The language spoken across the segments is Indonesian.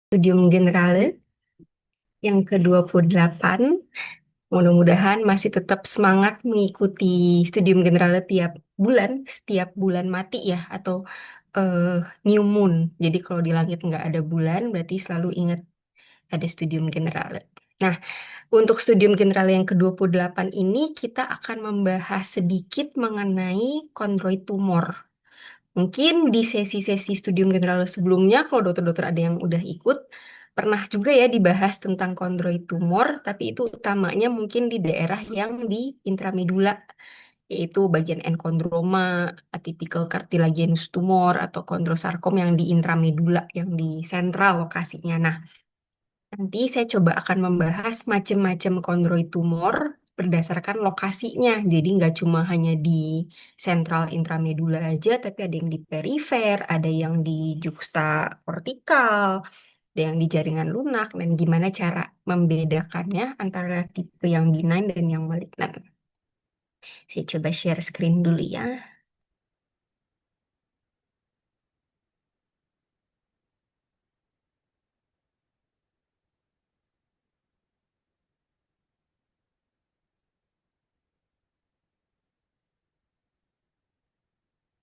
Studium Generale yang ke-28. Mudah-mudahan masih tetap semangat mengikuti Studium Generale setiap bulan mati ya, atau new moon. Jadi kalau di langit nggak ada bulan, berarti selalu ingat ada Studium Generale. Nah, untuk Studium Generale yang ke-28 ini kita akan membahas sedikit mengenai kondroid tumor. Mungkin di sesi-sesi studium general sebelumnya, kalau dokter-dokter ada yang udah ikut, pernah juga ya dibahas tentang kondroid tumor, tapi itu utamanya mungkin di daerah yang di intramedula, yaitu bagian enkondroma, atypical cartilaginous tumor, atau kondrosarkom yang di intramedula, yang di sentral lokasinya. Nah, nanti saya coba akan membahas macam-macam kondroid tumor berdasarkan lokasinya. Jadi nggak cuma hanya di sentral intramedula aja, tapi ada yang di perifer, ada yang di juxta kortikal, ada yang di jaringan lunak, dan gimana cara membedakannya antara tipe yang benign dan yang malignan. Saya coba share screen dulu ya.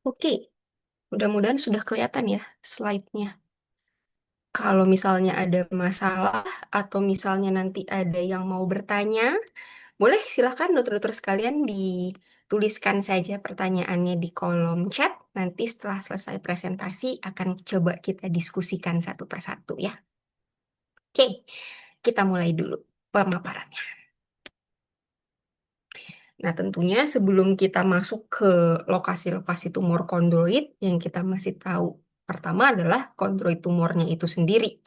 Oke, mudah-mudahan sudah kelihatan ya slide-nya. Kalau misalnya ada masalah atau misalnya nanti ada yang mau bertanya, boleh silakan dokter-dokter sekalian dituliskan saja pertanyaannya di kolom chat. Nanti setelah selesai presentasi akan coba kita diskusikan satu persatu ya. Oke, kita mulai dulu pemaparannya. Nah, tentunya sebelum kita masuk ke lokasi-lokasi tumor kondroid, yang kita masih tahu pertama adalah kondroid tumornya itu sendiri.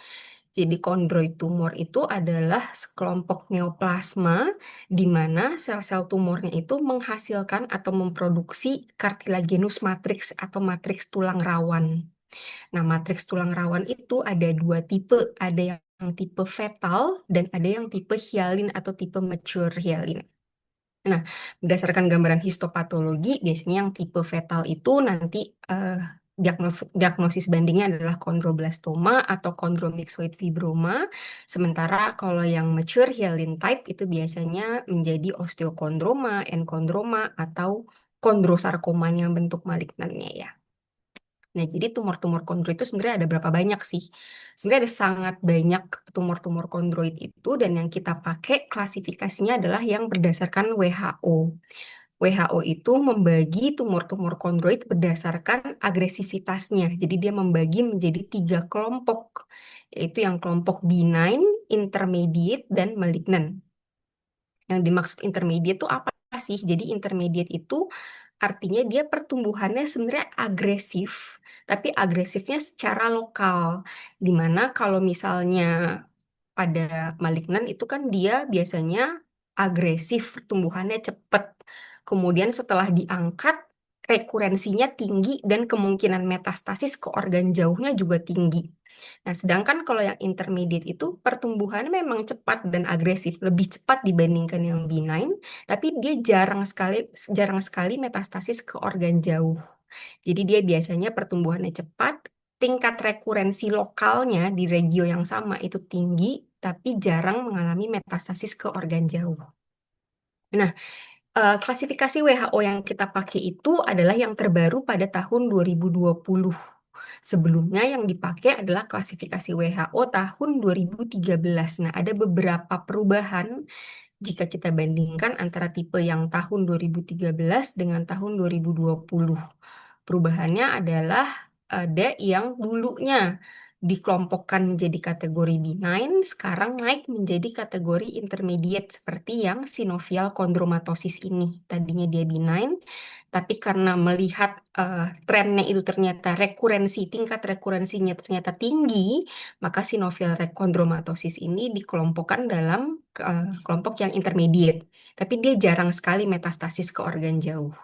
Jadi kondroid tumor itu adalah sekelompok neoplasma di mana sel-sel tumornya itu menghasilkan atau memproduksi cartilaginous matrix atau matriks tulang rawan. Nah, matriks tulang rawan itu ada dua tipe, ada yang tipe fetal dan ada yang tipe hyalin atau tipe mature hyalin. Nah, berdasarkan gambaran histopatologi, biasanya yang tipe fetal itu nanti diagnosis bandingnya adalah kondroblastoma atau kondromyxoid fibroma. Sementara kalau yang mature hyalin type itu biasanya menjadi osteokondroma, enkondroma, atau kondrosarkoma yang bentuk malignannya ya. Nah, jadi tumor-tumor kondroid itu sebenarnya ada berapa banyak sih? Sebenarnya ada sangat banyak tumor-tumor kondroid itu, dan yang kita pakai klasifikasinya adalah yang berdasarkan WHO. WHO itu membagi tumor-tumor kondroid berdasarkan agresivitasnya. Jadi dia membagi menjadi 3 kelompok, yaitu yang kelompok benign, intermediate, dan malignant. Yang dimaksud intermediate itu apa sih? Jadi intermediate itu artinya dia pertumbuhannya sebenarnya agresif, tapi agresifnya secara lokal. Dimana kalau misalnya pada malignan itu kan dia biasanya agresif, pertumbuhannya cepat. Kemudian setelah diangkat, rekurensinya tinggi dan kemungkinan metastasis ke organ jauhnya juga tinggi. Nah, sedangkan kalau yang intermediate itu pertumbuhan memang cepat dan agresif, lebih cepat dibandingkan yang benign, tapi dia jarang sekali metastasis ke organ jauh. Jadi dia biasanya pertumbuhannya cepat, tingkat rekurensi lokalnya di regio yang sama itu tinggi, tapi jarang mengalami metastasis ke organ jauh. Nah, klasifikasi WHO yang kita pakai itu adalah yang terbaru pada tahun 2020. Sebelumnya yang dipakai adalah klasifikasi WHO tahun 2013. Nah, ada beberapa perubahan jika kita bandingkan antara tipe yang tahun 2013 dengan tahun 2020. Perubahannya adalah ada yang dulunya dikelompokkan menjadi kategori benign, sekarang naik menjadi kategori intermediate seperti yang sinovial kondromatosis ini. Tadinya dia benign, tapi karena melihat trennya itu ternyata tingkat rekurensinya ternyata tinggi, maka sinovial kondromatosis ini dikelompokkan dalam kelompok yang intermediate. Tapi dia jarang sekali metastasis ke organ jauh.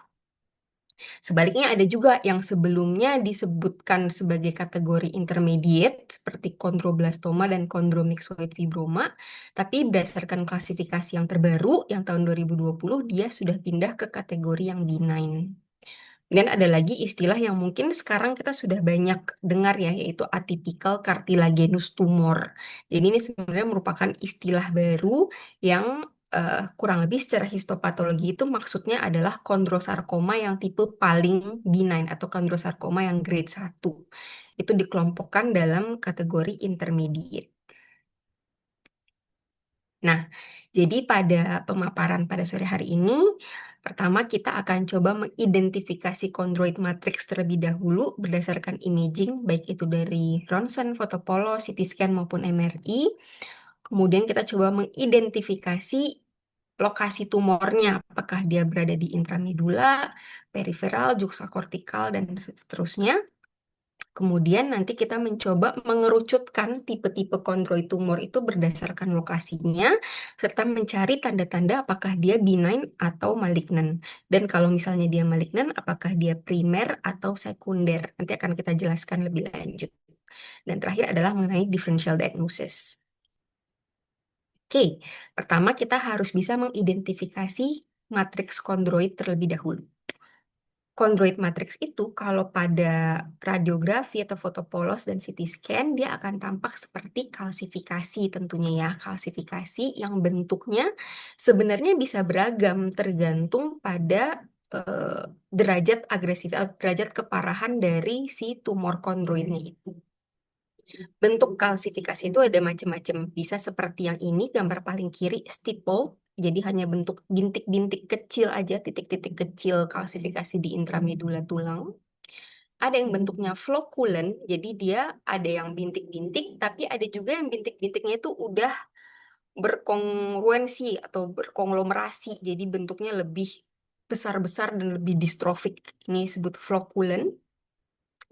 Sebaliknya ada juga yang sebelumnya disebutkan sebagai kategori intermediate seperti kondroblastoma dan kondromyxoid fibroma, tapi berdasarkan klasifikasi yang terbaru yang tahun 2020 dia sudah pindah ke kategori yang benign. Dan ada lagi istilah yang mungkin sekarang kita sudah banyak dengar ya, yaitu atypical cartilaginous tumor. Jadi ini sebenarnya merupakan istilah baru yang kurang lebih secara histopatologi itu maksudnya adalah kondrosarkoma yang tipe paling benign atau kondrosarkoma yang grade 1. Itu dikelompokkan dalam kategori intermediate. Nah, jadi pada pemaparan pada sore hari ini, pertama kita akan coba mengidentifikasi chondroid matrix terlebih dahulu berdasarkan imaging, baik itu dari ronsen, fotopolos, CT scan maupun MRI. Kemudian kita coba mengidentifikasi lokasi tumornya, apakah dia berada di intramedula, periferal, juxtakortikal, dan seterusnya. Kemudian nanti kita mencoba mengerucutkan tipe-tipe kondroid tumor itu berdasarkan lokasinya, serta mencari tanda-tanda apakah dia benign atau malignan. Dan kalau misalnya dia malignan, apakah dia primer atau sekunder. Nanti akan kita jelaskan lebih lanjut. Dan terakhir adalah mengenai differential diagnosis. Oke, pertama kita harus bisa mengidentifikasi matriks kondroid terlebih dahulu. Chondroid matrix itu kalau pada radiografi atau foto polos dan CT scan dia akan tampak seperti kalsifikasi tentunya ya. Kalsifikasi yang bentuknya sebenarnya bisa beragam tergantung pada derajat agresif atau derajat keparahan dari si tumor kondroidnya itu. Bentuk kalsifikasi itu ada macam-macam. Bisa seperti yang ini, gambar paling kiri, stipple. Jadi hanya bentuk bintik-bintik kecil aja, titik-titik kecil kalsifikasi di intramedula tulang. Ada yang bentuknya floculen, jadi dia ada yang bintik-bintik, tapi ada juga yang bintik-bintiknya itu udah berkongruensi atau berkonglomerasi, jadi bentuknya lebih besar-besar dan lebih distrofik. Ini disebut floculen.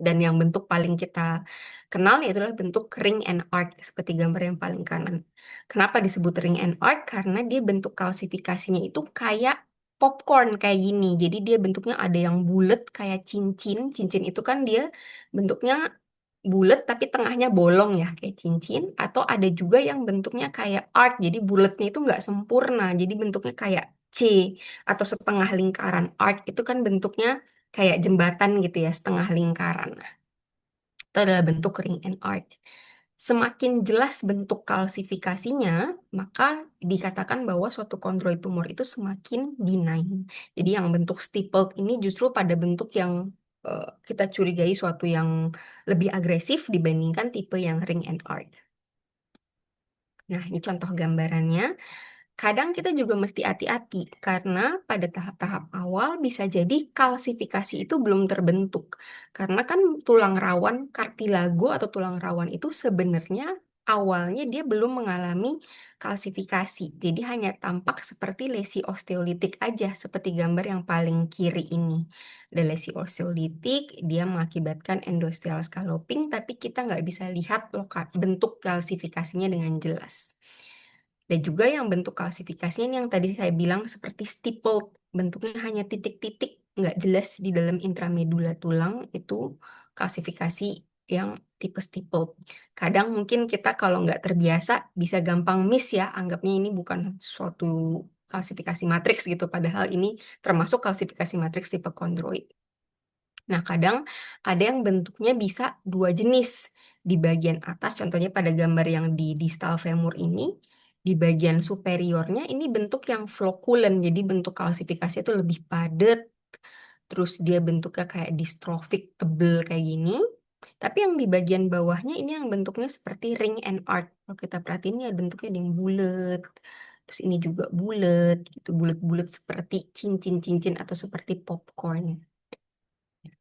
Dan yang bentuk paling kita kenal yaitu adalah bentuk ring and arc seperti gambar yang paling kanan. Kenapa disebut ring and arc? Karena dia bentuk kalsifikasinya itu kayak popcorn kayak gini. Jadi dia bentuknya ada yang bulat kayak cincin. Cincin itu kan dia bentuknya bulat tapi tengahnya bolong ya kayak cincin. Atau ada juga yang bentuknya kayak arc. Jadi bulatnya itu nggak sempurna. Jadi bentuknya kayak C atau setengah lingkaran. Arc itu kan bentuknya kayak jembatan gitu ya, setengah lingkaran. Nah, itu adalah bentuk ring and arc. Semakin jelas bentuk kalsifikasinya, maka dikatakan bahwa suatu kondroid tumor itu semakin benign. Jadi yang bentuk stippled ini justru pada bentuk yang kita curigai suatu yang lebih agresif dibandingkan tipe yang ring and arc. Nah, ini contoh gambarannya. Kadang kita juga mesti hati-hati karena pada tahap-tahap awal bisa jadi kalsifikasi itu belum terbentuk. Karena kan tulang rawan kartilago atau tulang rawan itu sebenarnya awalnya dia belum mengalami kalsifikasi. Jadi hanya tampak seperti lesi osteolitik aja seperti gambar yang paling kiri ini. Ada lesi osteolitik, dia mengakibatkan endothelial scalloping tapi kita nggak bisa lihat bentuk kalsifikasinya dengan jelas. Dan juga yang bentuk kalsifikasinya ini yang tadi saya bilang seperti stippled, bentuknya hanya titik-titik, nggak jelas di dalam intramedula tulang, itu kalsifikasi yang tipe stippled. Kadang mungkin kita kalau nggak terbiasa bisa gampang miss ya, anggapnya ini bukan suatu kalsifikasi matriks gitu, padahal ini termasuk kalsifikasi matriks tipe kondroid. Nah, kadang ada yang bentuknya bisa dua jenis. Di bagian atas, contohnya pada gambar yang di distal femur ini, di bagian superiornya ini bentuk yang floculen, jadi bentuk kalsifikasi itu lebih padat, terus dia bentuknya kayak distrofik, tebel kayak gini. Tapi yang di bagian bawahnya ini yang bentuknya seperti ring and arc. Kalau kita perhatiin ya bentuknya ada yang bulat, terus ini juga bulat, gitu bulat-bulat seperti cincin-cincin atau seperti popcorn.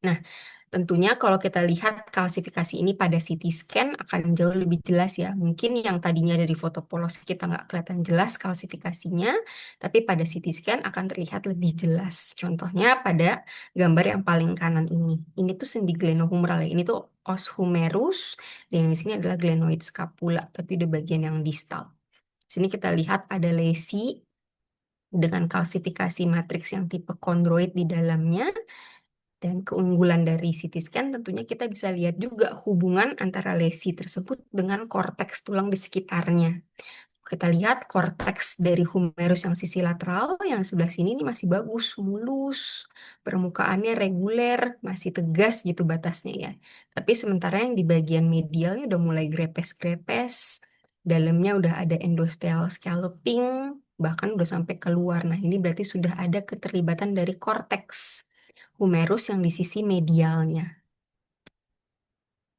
Nah, tentunya kalau kita lihat kalsifikasi ini pada CT scan akan jauh lebih jelas ya. Mungkin yang tadinya dari foto polos kita nggak kelihatan jelas kalsifikasinya, tapi pada CT scan akan terlihat lebih jelas. Contohnya pada gambar yang paling kanan ini. Ini tuh sendi glenohumeral ya. Ini tuh os humerus, dan yang di sini adalah glenoid scapula, tapi di bagian yang distal. Sini kita lihat ada lesi dengan kalsifikasi matriks yang tipe kondroid di dalamnya. Dan keunggulan dari CT scan tentunya kita bisa lihat juga hubungan antara lesi tersebut dengan korteks tulang di sekitarnya. kita lihat korteks dari humerus yang sisi lateral, yang sebelah sini ini masih bagus, mulus, permukaannya reguler, masih tegas gitu batasnya ya. Tapi sementara yang di bagian medialnya udah mulai grepes-grepes, dalamnya udah ada endosteal scalloping, bahkan udah sampai keluar. Nah, ini berarti sudah ada keterlibatan dari korteks humerus yang di sisi medialnya.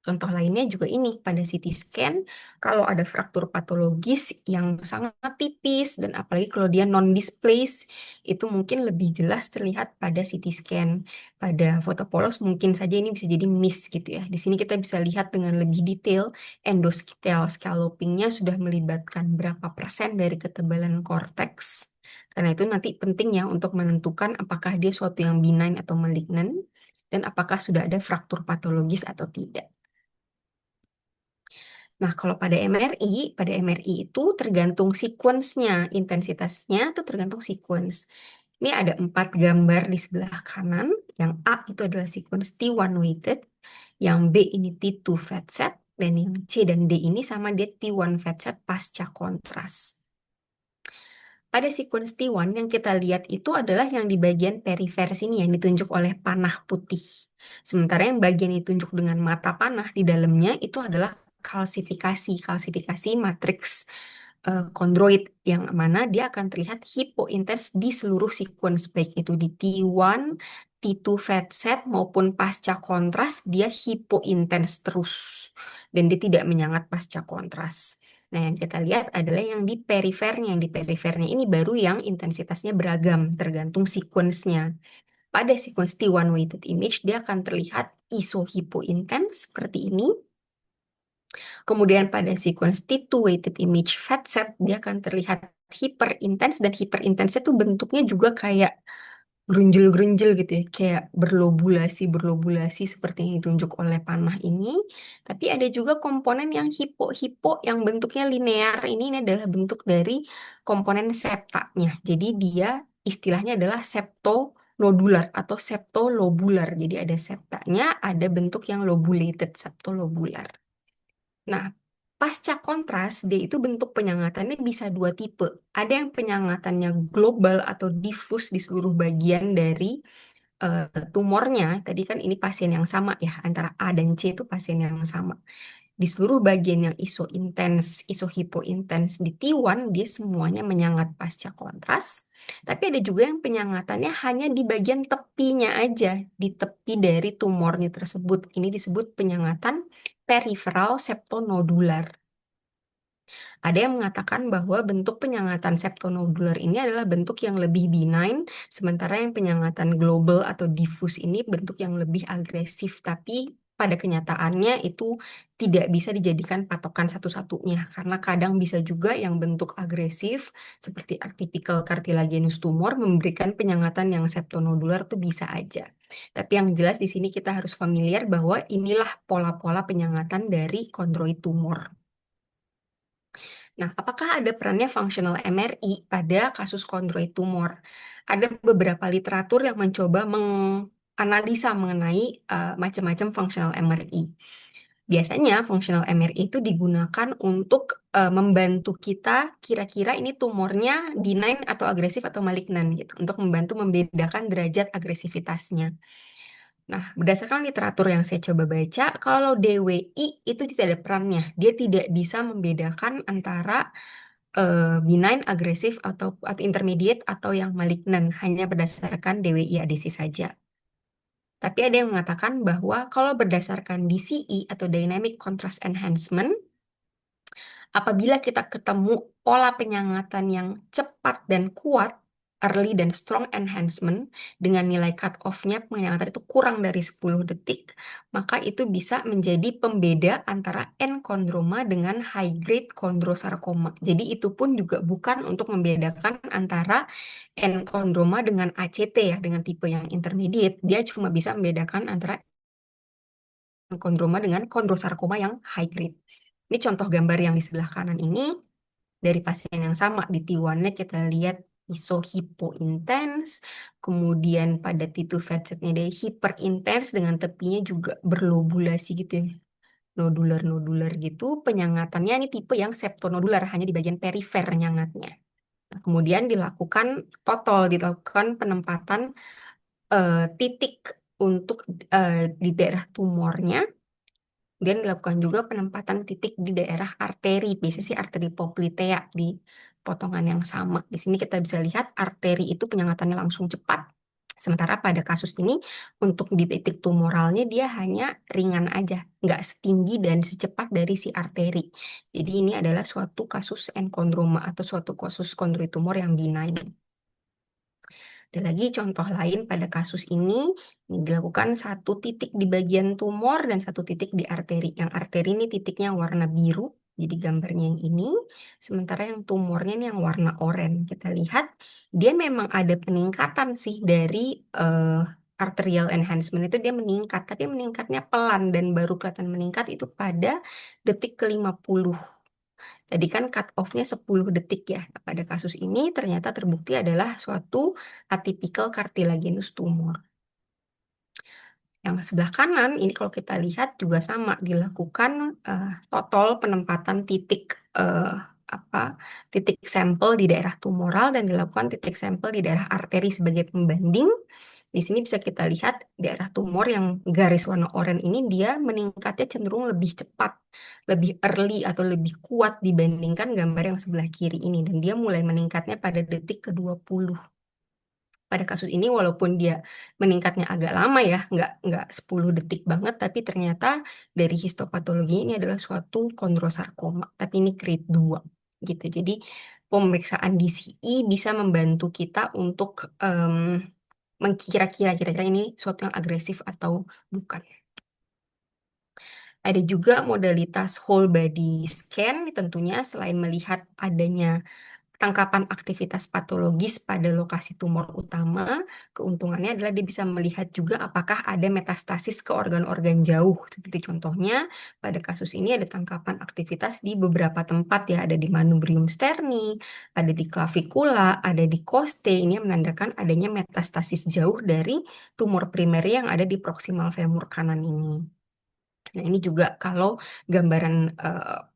Contoh lainnya juga ini, pada CT scan, kalau ada fraktur patologis yang sangat tipis, dan apalagi kalau dia non-displace, itu mungkin lebih jelas terlihat pada CT scan. Pada foto polos mungkin saja ini bisa jadi miss gitu ya. Di sini kita bisa lihat dengan lebih detail, endosteal scallopingnya sudah melibatkan berapa persen dari ketebalan korteks. Karena itu nanti penting ya untuk menentukan apakah dia suatu yang benign atau malignant, dan apakah sudah ada fraktur patologis atau tidak. Nah, kalau pada MRI itu tergantung sequence-nya, intensitasnya itu tergantung sequence. Ini ada 4 gambar di sebelah kanan. Yang A itu adalah sequence T1 weighted, yang B ini T2 fat set, dan yang C dan D ini sama dia T1 fat set pasca kontras. Pada sequence T1 yang kita lihat itu adalah yang di bagian perifer sini yang ditunjuk oleh panah putih. Sementara yang bagian yang ditunjuk dengan mata panah di dalamnya itu adalah kalsifikasi matriks kondroid yang mana dia akan terlihat hipointens di seluruh sequence baik itu di T1, T2 fat set maupun pasca kontras dia hipointens terus dan dia tidak menyangat pasca kontras. Nah, yang kita lihat adalah yang di perifernya. Yang di perifernya ini baru yang intensitasnya beragam, tergantung sequence-nya. Pada sequence T1 weighted image, dia akan terlihat isohipointens seperti ini. Kemudian pada sequence T2 weighted image fat set, dia akan terlihat hyperintens, dan hyperintensnya tuh bentuknya juga kayak gerunjel-gerunjel gitu ya, kayak berlobulasi seperti yang ditunjuk oleh panah ini. Tapi ada juga komponen yang hipo yang bentuknya linear. Ini adalah bentuk dari komponen septanya. Jadi dia istilahnya adalah septonodular atau septolobular. Jadi ada septanya, ada bentuk yang lobulated, septolobular. Nah, pasca kontras, dia itu bentuk penyangatannya bisa dua tipe. Ada yang penyangatannya global atau diffus di seluruh bagian dari tumornya. Tadi kan ini pasien yang sama ya, antara A dan C itu pasien yang sama. Di seluruh bagian yang isointens, isohipointens di T1, dia semuanya menyangat pasca kontras. Tapi ada juga yang penyangatannya hanya di bagian tepinya aja, di tepi dari tumornya tersebut. Ini disebut penyangatan periferal septonodular. Ada yang mengatakan bahwa bentuk penyangatan septonodular ini adalah bentuk yang lebih benign, sementara yang penyangatan global atau diffuse ini bentuk yang lebih agresif. Tapi pada kenyataannya itu tidak bisa dijadikan patokan satu-satunya, karena kadang bisa juga yang bentuk agresif seperti atypical cartilaginous tumor memberikan penyangatan yang septonodular itu bisa aja. Tapi yang jelas di sini kita harus familiar bahwa inilah pola-pola penyangatan dari kondroid tumor. Nah, apakah ada perannya functional MRI pada kasus kondroid tumor? Ada beberapa literatur yang mencoba menganalisa mengenai macam-macam functional MRI. Biasanya functional MRI itu digunakan untuk membantu kita kira-kira ini tumornya benign atau agresif atau malignan gitu, untuk membantu membedakan derajat agresivitasnya. Nah, berdasarkan literatur yang saya coba baca, kalau DWI itu tidak ada perannya. Dia tidak bisa membedakan antara benign, agresif, atau intermediate, atau yang malignan, hanya berdasarkan DWI ADC saja. Tapi ada yang mengatakan bahwa kalau berdasarkan DCE atau Dynamic Contrast Enhancement, apabila kita ketemu pola penyangatan yang cepat dan kuat, early dan strong enhancement, dengan nilai cut-off-nya penyangatan itu kurang dari 10 detik, maka itu bisa menjadi pembeda antara enchondroma dengan high-grade chondrosarcoma. Jadi itu pun juga bukan untuk membedakan antara enchondroma dengan ACT ya, dengan tipe yang intermediate. Dia cuma bisa membedakan antara enchondroma dengan chondrosarcoma yang high-grade. Ini contoh gambar yang di sebelah kanan ini dari pasien yang sama. Di T1-nya kita lihat isohipointens, kemudian pada T2 fat setnya dia hiperintens dengan tepinya juga berlobulasi gitu ya. nodular-nodular gitu. Penyengatannya ini tipe yang septonodular, hanya di bagian perifer nyengatnya. Nah, kemudian dilakukan penempatan titik untuk di daerah tumornya. Kemudian dilakukan juga penempatan titik di daerah arteri, biasanya sih arteri poplitea di potongan yang sama. Di sini kita bisa lihat arteri itu penyengatannya langsung cepat. Sementara pada kasus ini, untuk di titik tumoralnya dia hanya ringan aja, nggak setinggi dan secepat dari si arteri. Jadi ini adalah suatu kasus enkondroma atau suatu kasus kondroitumor yang benign. Ada lagi contoh lain pada kasus ini dilakukan satu titik di bagian tumor dan satu titik di arteri. Yang arteri ini titiknya warna biru, jadi gambarnya yang ini. Sementara yang tumornya ini yang warna oranye. Kita lihat dia memang ada peningkatan sih dari arterial enhancement itu dia meningkat, tapi meningkatnya pelan dan baru kelihatan meningkat itu pada detik ke-50. Tadi kan cut off-nya 10 detik ya. Nah, pada kasus ini ternyata terbukti adalah suatu atypical cartilaginous tumor. Yang sebelah kanan ini kalau kita lihat juga sama dilakukan total penempatan titik apa titik sampel di daerah tumoral dan dilakukan titik sampel di daerah arteri sebagai pembanding. Di sini bisa kita lihat daerah tumor yang garis warna oranye ini dia meningkatnya cenderung lebih cepat, lebih early atau lebih kuat dibandingkan gambar yang sebelah kiri ini dan dia mulai meningkatnya pada detik ke-20. Pada kasus ini walaupun dia meningkatnya agak lama ya, nggak 10 detik banget, tapi ternyata dari histopatologi ini adalah suatu kondrosarkoma, tapi ini grade 2 gitu. Jadi pemeriksaan DCE bisa membantu kita untuk mengkira-kira kira-kira ini suatu yang agresif atau bukan. Ada juga modalitas whole body scan, tentunya selain melihat adanya tangkapan aktivitas patologis pada lokasi tumor utama, keuntungannya adalah dia bisa melihat juga apakah ada metastasis ke organ-organ jauh. Seperti contohnya, pada kasus ini ada tangkapan aktivitas di beberapa tempat ya, ada di manubrium sterni, ada di clavicula, ada di costae. Ini yang menandakan adanya metastasis jauh dari tumor primer yang ada di proximal femur kanan ini. Nah, ini juga kalau gambaran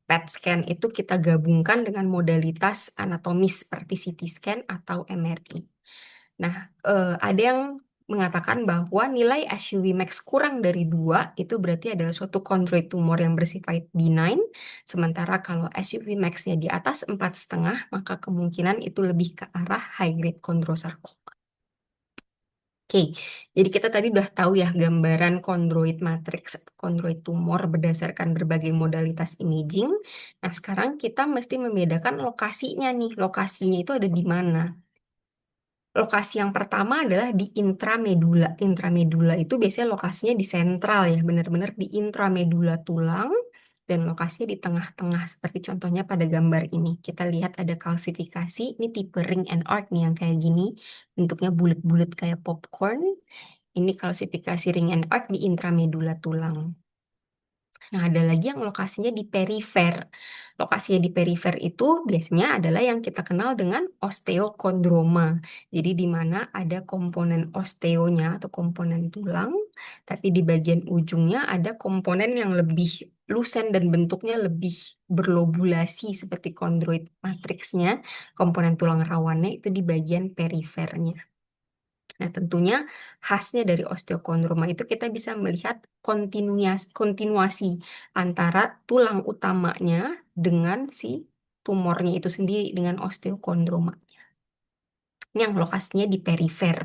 PET scan itu kita gabungkan dengan modalitas anatomis seperti CT scan atau MRI. Nah, ada yang mengatakan bahwa nilai SUV max kurang dari 2 itu berarti adalah suatu chondroid tumor yang bersifat benign. Sementara kalau SUV max-nya di atas 4,5, maka kemungkinan itu lebih ke arah high grade chondrosarcoma. Oke, jadi kita tadi udah tahu ya gambaran chondroid matrix atau chondroid tumor berdasarkan berbagai modalitas imaging. Nah, sekarang kita mesti membedakan lokasinya nih. Lokasinya itu ada di mana? Lokasi yang pertama adalah di intramedula. Intramedula itu biasanya lokasinya di sentral ya, benar-benar di intramedula tulang dan lokasinya di tengah-tengah seperti contohnya pada gambar ini. Kita lihat ada kalsifikasi, ini tipe ring and arc nih yang kayak gini, bentuknya bulat-bulat kayak popcorn. Ini kalsifikasi ring and arc di intramedula tulang. Nah, ada lagi yang lokasinya di perifer. Lokasinya di perifer itu biasanya adalah yang kita kenal dengan osteokondroma. Jadi di mana ada komponen osteonya atau komponen tulang, tapi di bagian ujungnya ada komponen yang lebih lusen dan bentuknya lebih berlobulasi seperti kondroid matriksnya. Komponen tulang rawannya itu di bagian perifernya. Nah, tentunya khasnya dari osteokondroma itu kita bisa melihat kontinuasi antara tulang utamanya dengan si tumornya itu sendiri dengan osteokondroma. Ini yang lokasinya di perifer.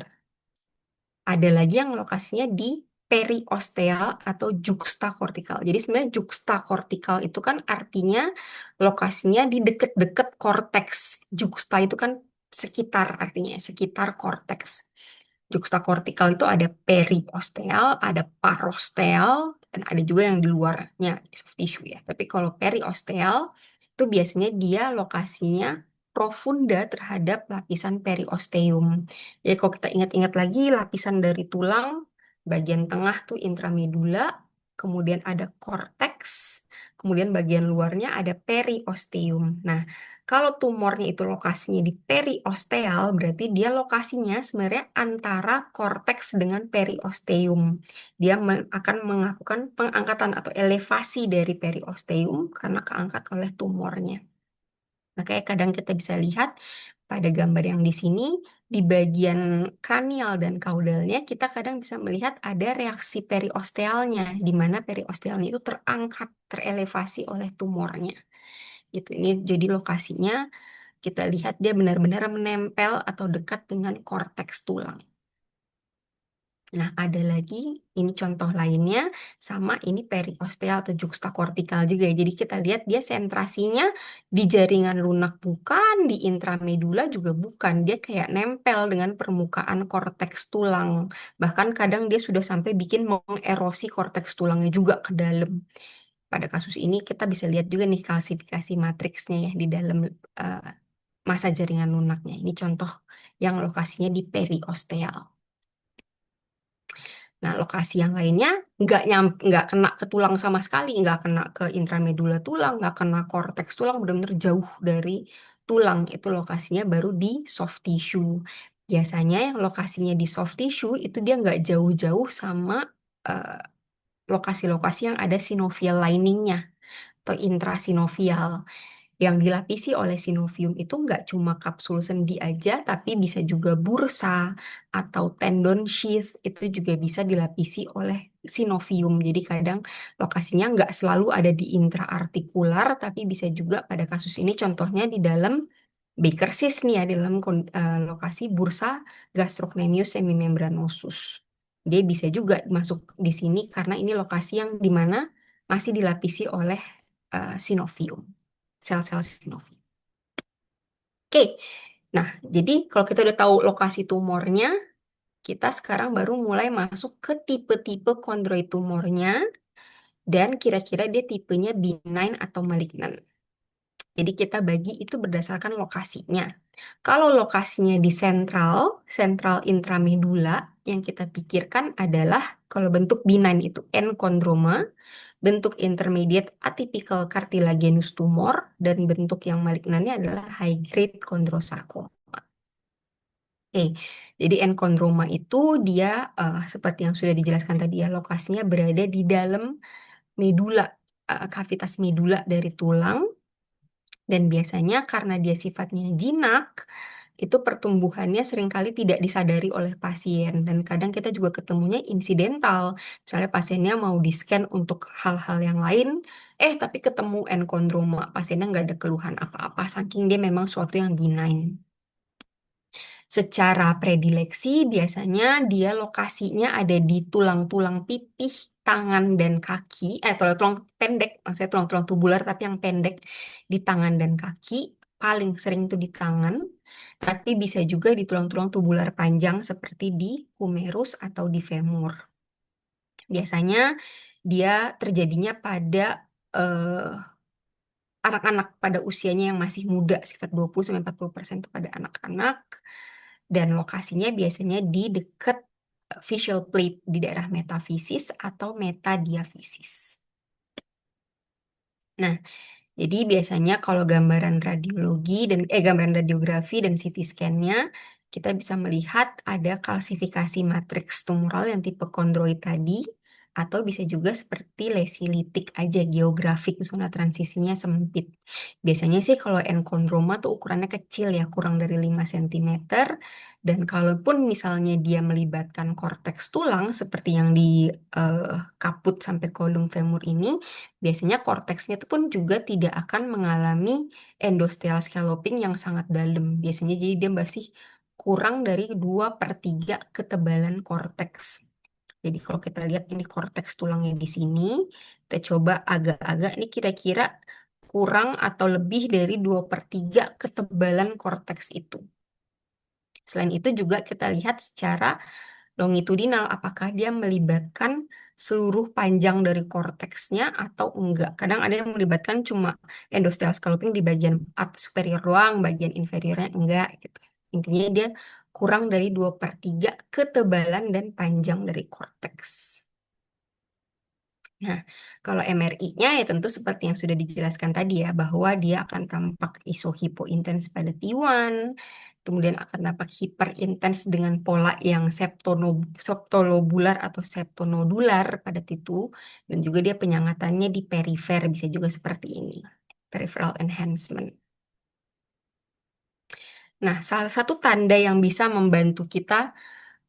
Ada lagi yang lokasinya di periosteal atau juxtakortikal. Jadi sebenarnya juxtakortikal itu kan artinya lokasinya di deket-deket korteks. Juxta itu kan sekitar artinya, sekitar korteks. Juxtakortikal itu ada periosteal, ada parosteal, dan ada juga yang di luarnya, soft tissue ya. Tapi kalau periosteal itu biasanya dia lokasinya profunda terhadap lapisan periosteum. Jadi kalau kita ingat-ingat lagi lapisan dari tulang, bagian tengah tuh intramedula, kemudian ada korteks, kemudian bagian luarnya ada periosteum. Nah, kalau tumornya itu lokasinya di periosteal, berarti dia lokasinya sebenarnya antara korteks dengan periosteum. Dia akan melakukan pengangkatan atau elevasi dari periosteum karena keangkat oleh tumornya. Makanya kadang kita bisa lihat pada gambar yang di sini, di bagian kranial dan kaudalnya, kita kadang bisa melihat ada reaksi periostealnya, di mana periostealnya itu terangkat, terelevasi oleh tumornya. Gitu. Ini jadi lokasinya, kita lihat dia benar-benar menempel atau dekat dengan korteks tulang. Nah, ada lagi, ini contoh lainnya, sama ini periosteal atau juxtakortikal juga ya. Jadi kita lihat dia sentrasinya di jaringan lunak bukan, di intramedula juga bukan. Dia kayak nempel dengan permukaan korteks tulang. Bahkan kadang dia sudah sampai bikin mengerosi korteks tulangnya juga ke dalam. Pada kasus ini kita bisa lihat juga nih kalsifikasi matriksnya ya di dalam eh, masa jaringan lunaknya. Ini contoh yang lokasinya di periosteal. Nah, lokasi yang lainnya nggak kena ke tulang sama sekali, nggak kena ke intramedula tulang, nggak kena korteks tulang, benar-benar jauh dari tulang. Itu lokasinya baru di soft tissue. Biasanya yang lokasinya di soft tissue itu dia nggak jauh-jauh sama eh, lokasi-lokasi yang ada sinovial liningnya atau intrasinovial. Yang dilapisi oleh sinovium itu nggak cuma kapsul sendi aja, tapi bisa juga bursa atau tendon sheath itu juga bisa dilapisi oleh sinovium. Jadi kadang lokasinya nggak selalu ada di intraartikular, tapi bisa juga pada kasus ini contohnya di dalam Baker cyst nih ya, di dalam lokasi bursa gastrocnemius semimembranosus. Dia bisa juga masuk di sini karena ini lokasi yang dimana masih dilapisi oleh sinovium sel-sel sinovium. Oke, nah jadi kalau kita udah tahu lokasi tumornya, kita sekarang baru mulai masuk ke tipe-tipe kondroid tumornya dan kira-kira dia tipenya benign atau malignan. Jadi kita bagi itu berdasarkan lokasinya. Kalau lokasinya di sentral, sentral intramedula, yang kita pikirkan adalah kalau bentuk benign itu enkondroma, bentuk intermediate atypical cartilaginous tumor, dan bentuk yang malignannya adalah high grade chondrosarcoma. Oke, jadi enkondroma itu dia seperti yang sudah dijelaskan tadi ya, lokasinya berada di dalam medula, kavitas medula dari tulang, dan biasanya karena dia sifatnya jinak, itu pertumbuhannya seringkali tidak disadari oleh pasien. Dan kadang kita juga ketemunya insidental. Misalnya pasiennya mau di-scan untuk hal-hal yang lain, tapi ketemu enkondroma. Pasiennya nggak ada keluhan apa-apa, saking dia memang suatu yang benign. Secara predileksi biasanya dia lokasinya ada di tulang-tulang pipih, tangan dan kaki, tulang-tulang pendek, maksudnya tulang-tulang tubular tapi yang pendek di tangan dan kaki, paling sering itu di tangan, tapi bisa juga di tulang-tulang tubular panjang seperti di humerus atau di femur. Biasanya dia terjadinya pada eh, anak-anak pada usianya yang masih muda, sekitar 20-40% itu pada anak-anak. Dan lokasinya biasanya di dekat facial plate di daerah metafisis atau metadiafisis. Nah, jadi biasanya kalau gambaran radiologi dan gambaran radiografi dan CT scan-nya kita bisa melihat ada kalsifikasi matriks tumoral yang tipe kondroid tadi atau bisa juga seperti lesi litik aja geografik zona transisinya sempit. Biasanya sih kalau enkondroma tuh ukurannya kecil ya, kurang dari 5 cm, dan kalaupun misalnya dia melibatkan korteks tulang seperti yang di kaput sampai kolum femur ini, biasanya korteksnya itu pun juga tidak akan mengalami endosteal scalloping yang sangat dalam. Biasanya jadi dia masih kurang dari 2/3 ketebalan korteks. Jadi kalau kita lihat ini korteks tulangnya di sini, kita coba agak-agak ini kira-kira kurang atau lebih dari 2/3 ketebalan korteks itu. Selain itu juga kita lihat secara longitudinal apakah dia melibatkan seluruh panjang dari korteksnya atau enggak. Kadang ada yang melibatkan cuma endosteal scalloping di bagian superior doang, bagian inferiornya enggak gitu. Intinya dia kurang dari 2/3 ketebalan dan panjang dari korteks. Nah, kalau MRI-nya ya tentu seperti yang sudah dijelaskan tadi ya, bahwa dia akan tampak isohipointens pada T1, kemudian akan tampak hiperintens dengan pola yang septolobular atau septonodular pada T2, dan juga dia penyangatannya di perifer, bisa juga seperti ini, peripheral enhancement. Nah, salah satu tanda yang bisa membantu kita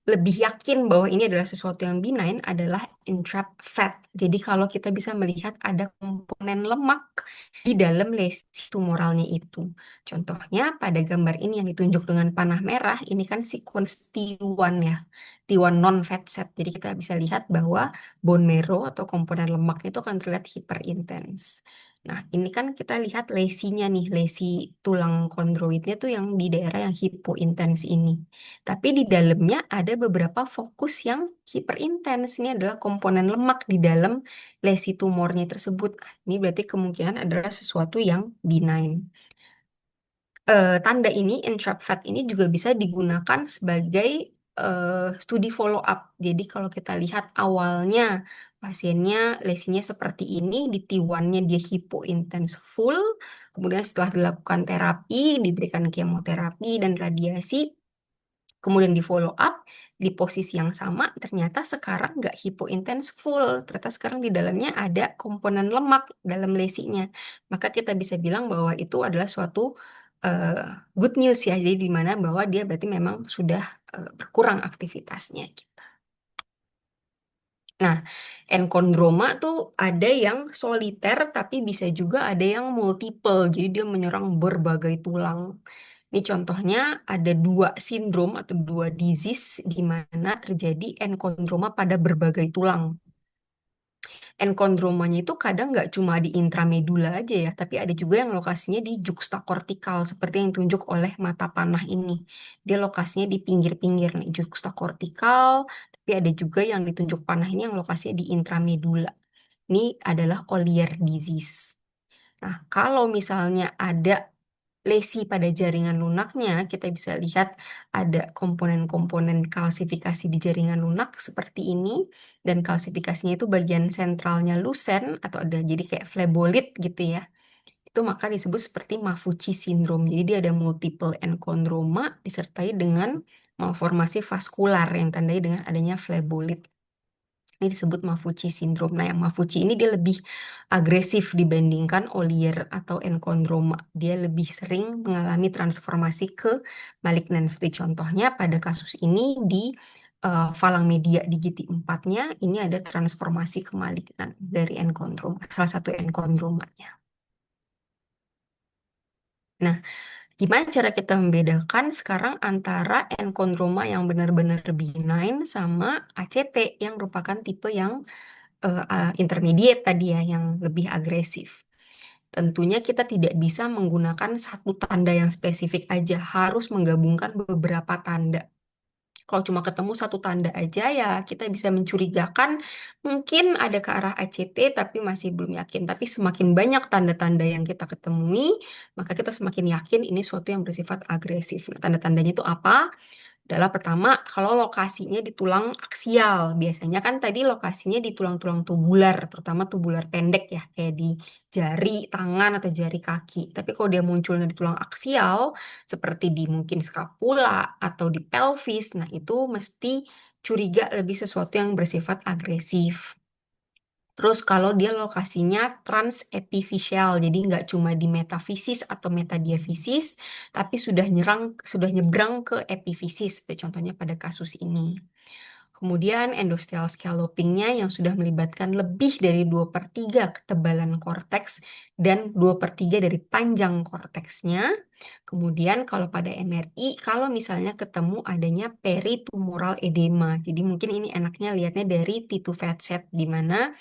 lebih yakin bahwa ini adalah sesuatu yang benign adalah entrapped fat. Jadi kalau kita bisa melihat ada komponen lemak di dalam lesi tumoralnya itu. Contohnya pada gambar ini yang ditunjuk dengan panah merah, ini kan sequence T1 ya, T1 non-fat set. Jadi kita bisa lihat bahwa bone marrow atau komponen lemaknya itu akan terlihat hiperintens. Nah, ini kan kita lihat lesinya nih, lesi tulang kondroitnya tuh yang di daerah yang hipointens ini. Tapi di dalamnya ada beberapa fokus yang hiperintens. Ini adalah komponen lemak di dalam lesi tumornya tersebut. Ini berarti kemungkinan adalah sesuatu yang benign. Tanda ini, entrapped fat ini juga bisa digunakan sebagai studi follow up. Jadi kalau kita lihat awalnya pasiennya lesinya seperti ini, di T1-nya dia hipointens full, kemudian setelah dilakukan terapi, diberikan kemoterapi dan radiasi, kemudian di follow up di posisi yang sama, ternyata sekarang nggak hipointens full. Ternyata sekarang di dalamnya ada komponen lemak dalam lesinya. Maka kita bisa bilang bahwa itu adalah suatu eh, good news ya. Jadi di mana bahwa dia berarti memang sudah berkurang aktivitasnya. Nah, enkondroma tuh ada yang soliter tapi bisa juga ada yang multiple. Jadi dia menyerang berbagai tulang. Ini contohnya ada dua sindrom atau dua disease di mana terjadi enkondroma pada berbagai tulang. Enkondromanya itu kadang nggak cuma di intramedula aja ya, tapi ada juga yang lokasinya di juxtakortikal seperti yang ditunjuk oleh mata panah ini. Dia lokasinya di pinggir-pinggir nih, juxtakortikal, tapi ada juga yang ditunjuk panah ini yang lokasinya di intramedula. Ini adalah Ollier disease. Nah, kalau misalnya ada lesi pada jaringan lunaknya, kita bisa lihat ada komponen-komponen kalsifikasi di jaringan lunak seperti ini, dan kalsifikasinya itu bagian sentralnya lusen atau ada jadi kayak flebolit gitu ya. Itu maka disebut seperti Maffucci syndrome. Jadi dia ada multiple enkondroma disertai dengan malformasi vaskular yang tandai dengan adanya flebolit. Ini disebut Maffucci syndrome. Nah, yang Maffucci ini dia lebih agresif dibandingkan Ollier atau enkondroma. Dia lebih sering mengalami transformasi ke malignan. Seperti contohnya pada kasus ini di falang media digiti 4-nya, ini ada transformasi ke malignan dari enkondroma, salah satu enkondromanya. Nah, gimana cara kita membedakan sekarang antara enkondroma yang benar-benar benign sama ACT yang merupakan tipe yang intermediate tadi ya, yang lebih agresif. Tentunya kita tidak bisa menggunakan satu tanda yang spesifik aja, harus menggabungkan beberapa tanda. Kalau cuma ketemu satu tanda aja ya kita bisa mencurigakan mungkin ada ke arah ACT tapi masih belum yakin. Tapi semakin banyak tanda-tanda yang kita ketemui, maka kita semakin yakin ini suatu yang bersifat agresif. Nah, tanda-tandanya itu apa? Adalah pertama, kalau lokasinya di tulang aksial. Biasanya kan tadi lokasinya di tulang-tulang tubular, terutama tubular pendek ya, kayak di jari tangan atau jari kaki. Tapi kalau dia munculnya di tulang aksial, seperti di mungkin skapula atau di pelvis, nah itu mesti curiga lebih sesuatu yang bersifat agresif. Terus kalau dia lokasinya transepifisial, jadi nggak cuma di metafisis atau metadiafisis, tapi sudah nyebrang ke epifisis, seperti contohnya pada kasus ini. Kemudian endosteal scallopingnya yang sudah melibatkan lebih dari 2/3 ketebalan korteks dan 2/3 dari panjang korteksnya. Kemudian kalau pada MRI, kalau misalnya ketemu adanya peritumoral edema, jadi mungkin ini enaknya lihatnya dari T2 fat set, di mana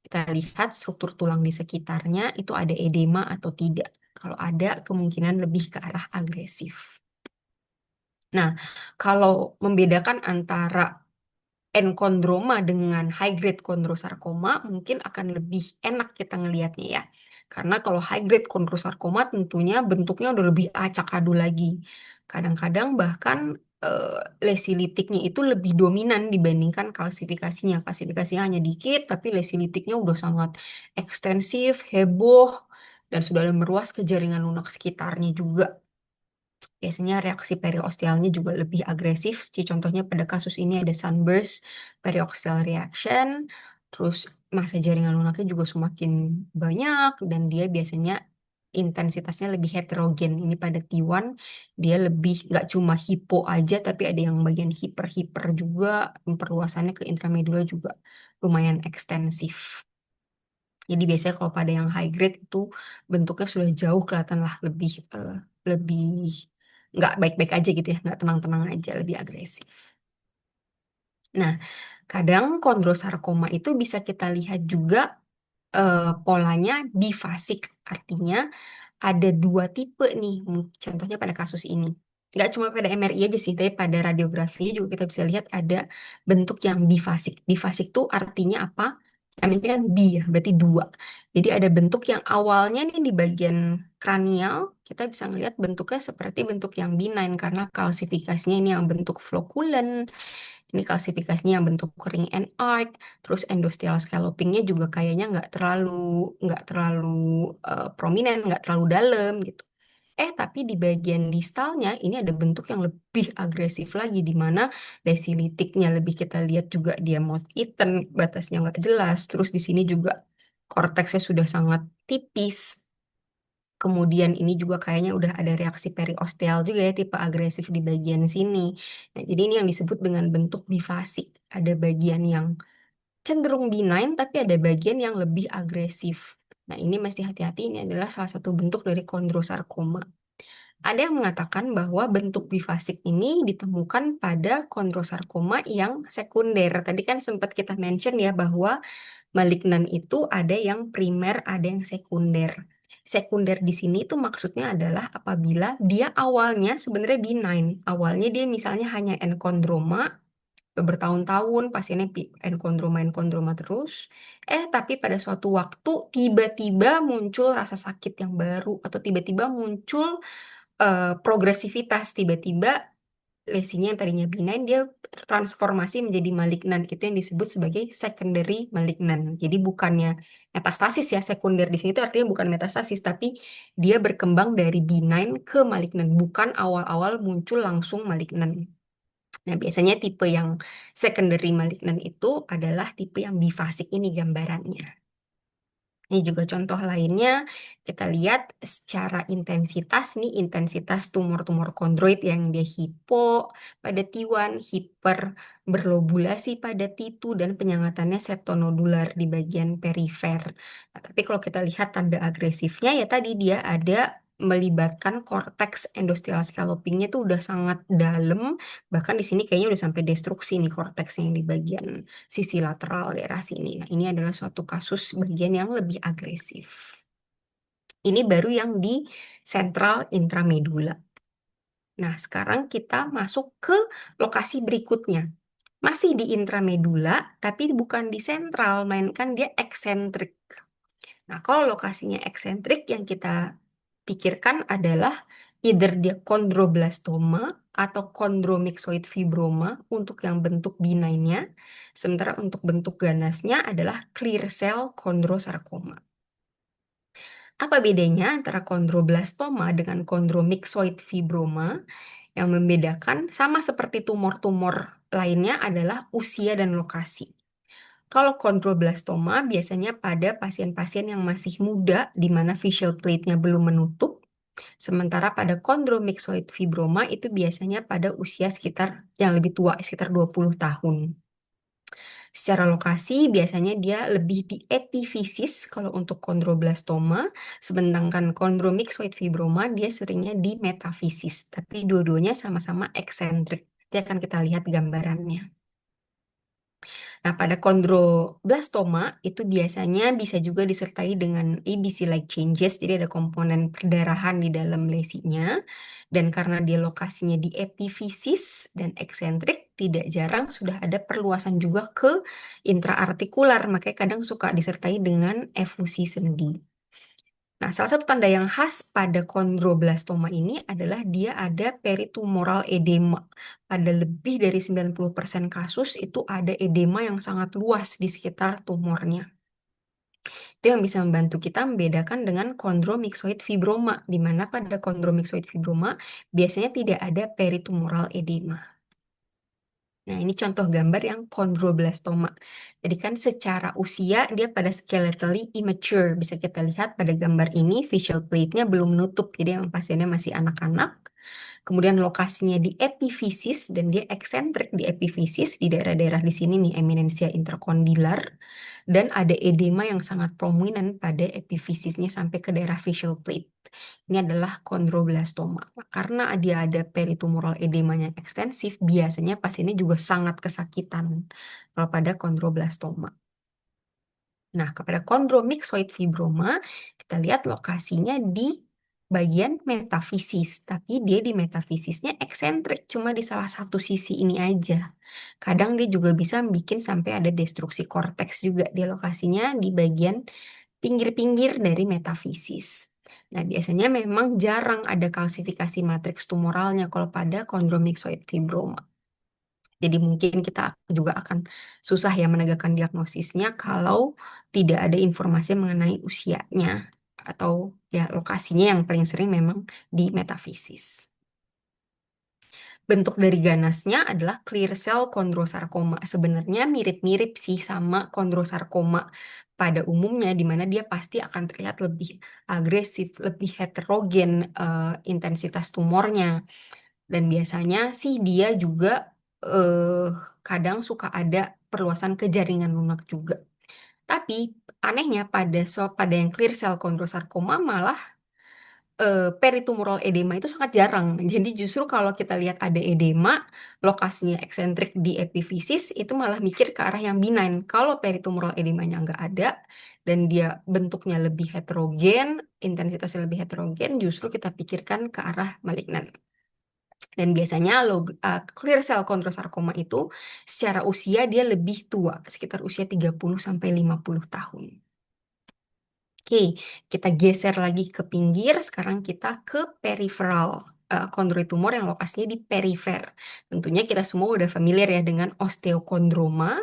kita lihat struktur tulang di sekitarnya itu ada edema atau tidak. Kalau ada, kemungkinan lebih ke arah agresif. Nah, kalau membedakan antara enkondroma dengan high grade kondrosarkoma mungkin akan lebih enak kita ngelihatnya ya. Karena kalau high grade kondrosarkoma tentunya bentuknya udah lebih acak adu lagi. Kadang-kadang bahkan lesi litiknya itu lebih dominan dibandingkan kalsifikasinya. Kalsifikasinya hanya dikit, tapi lesi litiknya udah sangat ekstensif, heboh, dan sudah ada meruas ke jaringan lunak sekitarnya juga. Biasanya reaksi periostealnya juga lebih agresif. Jadi contohnya pada kasus ini ada sunburst periosteal reaction. Terus massa jaringan lunaknya juga semakin banyak dan dia biasanya intensitasnya lebih heterogen. Ini pada T1 dia lebih nggak cuma hipo aja tapi ada yang bagian hiper-hiper juga. Perluasannya ke intramedula juga lumayan ekstensif. Jadi biasanya kalau pada yang high grade itu bentuknya sudah jauh kelihatan lah lebih nggak baik-baik aja gitu ya, nggak tenang-tenang aja, lebih agresif. Nah, kadang kondrosarkoma itu bisa kita lihat juga polanya bifasik, artinya ada dua tipe nih, contohnya pada kasus ini. Nggak cuma pada MRI aja sih, tapi pada radiografi juga kita bisa lihat ada bentuk yang bifasik. Bifasik tuh artinya apa? Yang penting kan bi ya, berarti dua. Jadi ada bentuk yang awalnya nih di bagian kranial, kita bisa ngelihat bentuknya seperti bentuk yang benign karena kalsifikasinya ini yang bentuk floculen, ini kalsifikasinya yang bentuk ring and arc, terus endosteal scallopingnya juga kayaknya nggak terlalu prominent, nggak terlalu dalam gitu. Tapi di bagian distalnya ini ada bentuk yang lebih agresif lagi di mana lesilitiknya lebih kita lihat juga dia moth eaten, batasnya nggak jelas. Terus di sini juga korteksnya sudah sangat tipis. Kemudian ini juga kayaknya udah ada reaksi periosteal juga ya, tipe agresif di bagian sini. Nah, jadi ini yang disebut dengan bentuk bifasik. Ada bagian yang cenderung benign, tapi ada bagian yang lebih agresif. Nah, ini mesti hati-hati, ini adalah salah satu bentuk dari kondrosarkoma. Ada yang mengatakan bahwa bentuk bifasik ini ditemukan pada kondrosarkoma yang sekunder. Tadi kan sempat kita mention ya bahwa malignan itu ada yang primer, ada yang sekunder. Sekunder di sini itu maksudnya adalah apabila dia awalnya sebenarnya benign. Awalnya dia misalnya hanya enkondroma, bertahun-tahun pasiennya enkondroma terus. Tapi pada suatu waktu tiba-tiba muncul rasa sakit yang baru atau tiba-tiba muncul progresivitas, tiba-tiba lesinya yang tadinya benign dia transformasi menjadi malignan. Itu yang disebut sebagai secondary malignan. Jadi bukannya metastasis ya, sekunder di sini itu artinya bukan metastasis tapi dia berkembang dari benign ke malignan, bukan awal-awal muncul langsung malignan. Nah, biasanya tipe yang secondary malignan itu adalah tipe yang bifasik, ini gambarannya. Ini juga contoh lainnya, kita lihat secara intensitas nih, intensitas tumor-tumor kondroid yang dia hipo pada T1, hiper berlobulasi pada T2, dan penyangatannya septonodular di bagian perifer. Nah, tapi kalau kita lihat tanda agresifnya ya tadi dia ada melibatkan korteks endosteal scallopingnya tuh udah sangat dalam, bahkan di sini kayaknya udah sampai destruksi nih korteksnya yang di bagian sisi lateral daerah sini. Nah, ini adalah suatu kasus bagian yang lebih agresif. Ini baru yang di sentral intramedula. Nah, sekarang kita masuk ke lokasi berikutnya. Masih di intramedula, tapi bukan di sentral, melainkan dia eksentrik. Nah, kalau lokasinya eksentrik yang kita pikirkan adalah either dia kondroblastoma atau kondromyxoid fibroma untuk yang bentuk benignnya, sementara untuk bentuk ganasnya adalah clear cell kondrosarkoma. Apa bedanya antara kondroblastoma dengan kondromyxoid fibroma? Yang membedakan sama seperti tumor-tumor lainnya adalah usia dan lokasi. Kalau kondroblastoma biasanya pada pasien-pasien yang masih muda di mana facial plate-nya belum menutup. Sementara pada kondromyxoid fibroma itu biasanya pada usia sekitar yang lebih tua, sekitar 20 tahun. Secara lokasi biasanya dia lebih di epifisis kalau untuk kondroblastoma, sedangkan kondromyxoid fibroma dia seringnya di metafisis, tapi dua-duanya sama-sama eksentrik. Nanti akan kita lihat gambarannya. Nah, pada kondroblastoma itu biasanya bisa juga disertai dengan ABC-like changes, jadi ada komponen perdarahan di dalam lesinya. Dan karena dia lokasinya di epifisis dan eksentrik, tidak jarang sudah ada perluasan juga ke intraartikular, makanya kadang suka disertai dengan efusi sendi. Nah, salah satu tanda yang khas pada kondroblastoma ini adalah dia ada peritumoral edema. Pada lebih dari 90% kasus itu ada edema yang sangat luas di sekitar tumornya. Itu yang bisa membantu kita membedakan dengan kondromyxoid fibroma, di mana pada kondromyxoid fibroma biasanya tidak ada peritumoral edema. Nah, ini contoh gambar yang kondroblastoma. Jadi kan secara usia dia pada skeletally immature. Bisa kita lihat pada gambar ini facial plate-nya belum menutup. Jadi emang pasiennya masih anak-anak. Kemudian lokasinya di epifisis dan dia eksentrik di epifisis di daerah-daerah di sini nih eminensia interkondilar dan ada edema yang sangat prominent pada epifisisnya sampai ke daerah facial plate. Ini adalah kondroblastoma. Karena dia ada peritumoral edemanya ekstensif, biasanya pasiennya juga sangat kesakitan kalau pada kondroblastoma. Nah, kepada kondromyxoid fibroma, kita lihat lokasinya di bagian metafisis, tapi dia di metafisisnya eksentrik, cuma di salah satu sisi ini aja. Kadang dia juga bisa bikin sampai ada destruksi korteks juga, dia lokasinya di bagian pinggir-pinggir dari metafisis. Nah, biasanya memang jarang ada kalsifikasi matriks tumoralnya kalau pada kondromyxoid fibroma. Jadi mungkin kita juga akan susah ya menegakkan diagnosisnya kalau tidak ada informasi mengenai usianya atau ya lokasinya yang paling sering memang di metafisis. Bentuk dari ganasnya adalah clear cell kondrosarkoma. Sebenarnya mirip-mirip sih sama kondrosarkoma pada umumnya, di mana dia pasti akan terlihat lebih agresif, lebih heterogen intensitas tumornya. Dan biasanya sih dia juga kadang suka ada perluasan ke jaringan lunak juga. Tapi anehnya pada yang clear cell kondrosarkoma malah peritumoral edema itu sangat jarang. Jadi justru kalau kita lihat ada edema, lokasinya eksentrik di epifisis, itu malah mikir ke arah yang benign. Kalau peritumoral edemanya nggak ada, dan dia bentuknya lebih heterogen, intensitasnya lebih heterogen, justru kita pikirkan ke arah malignan. Dan biasanya clear cell kondrosarkoma itu secara usia dia lebih tua, sekitar usia 30-50 tahun. Oke, kita geser lagi ke pinggir. Sekarang kita ke periferal kondroid tumor yang lokasinya di perifer. Tentunya kita semua udah familiar ya dengan osteokondroma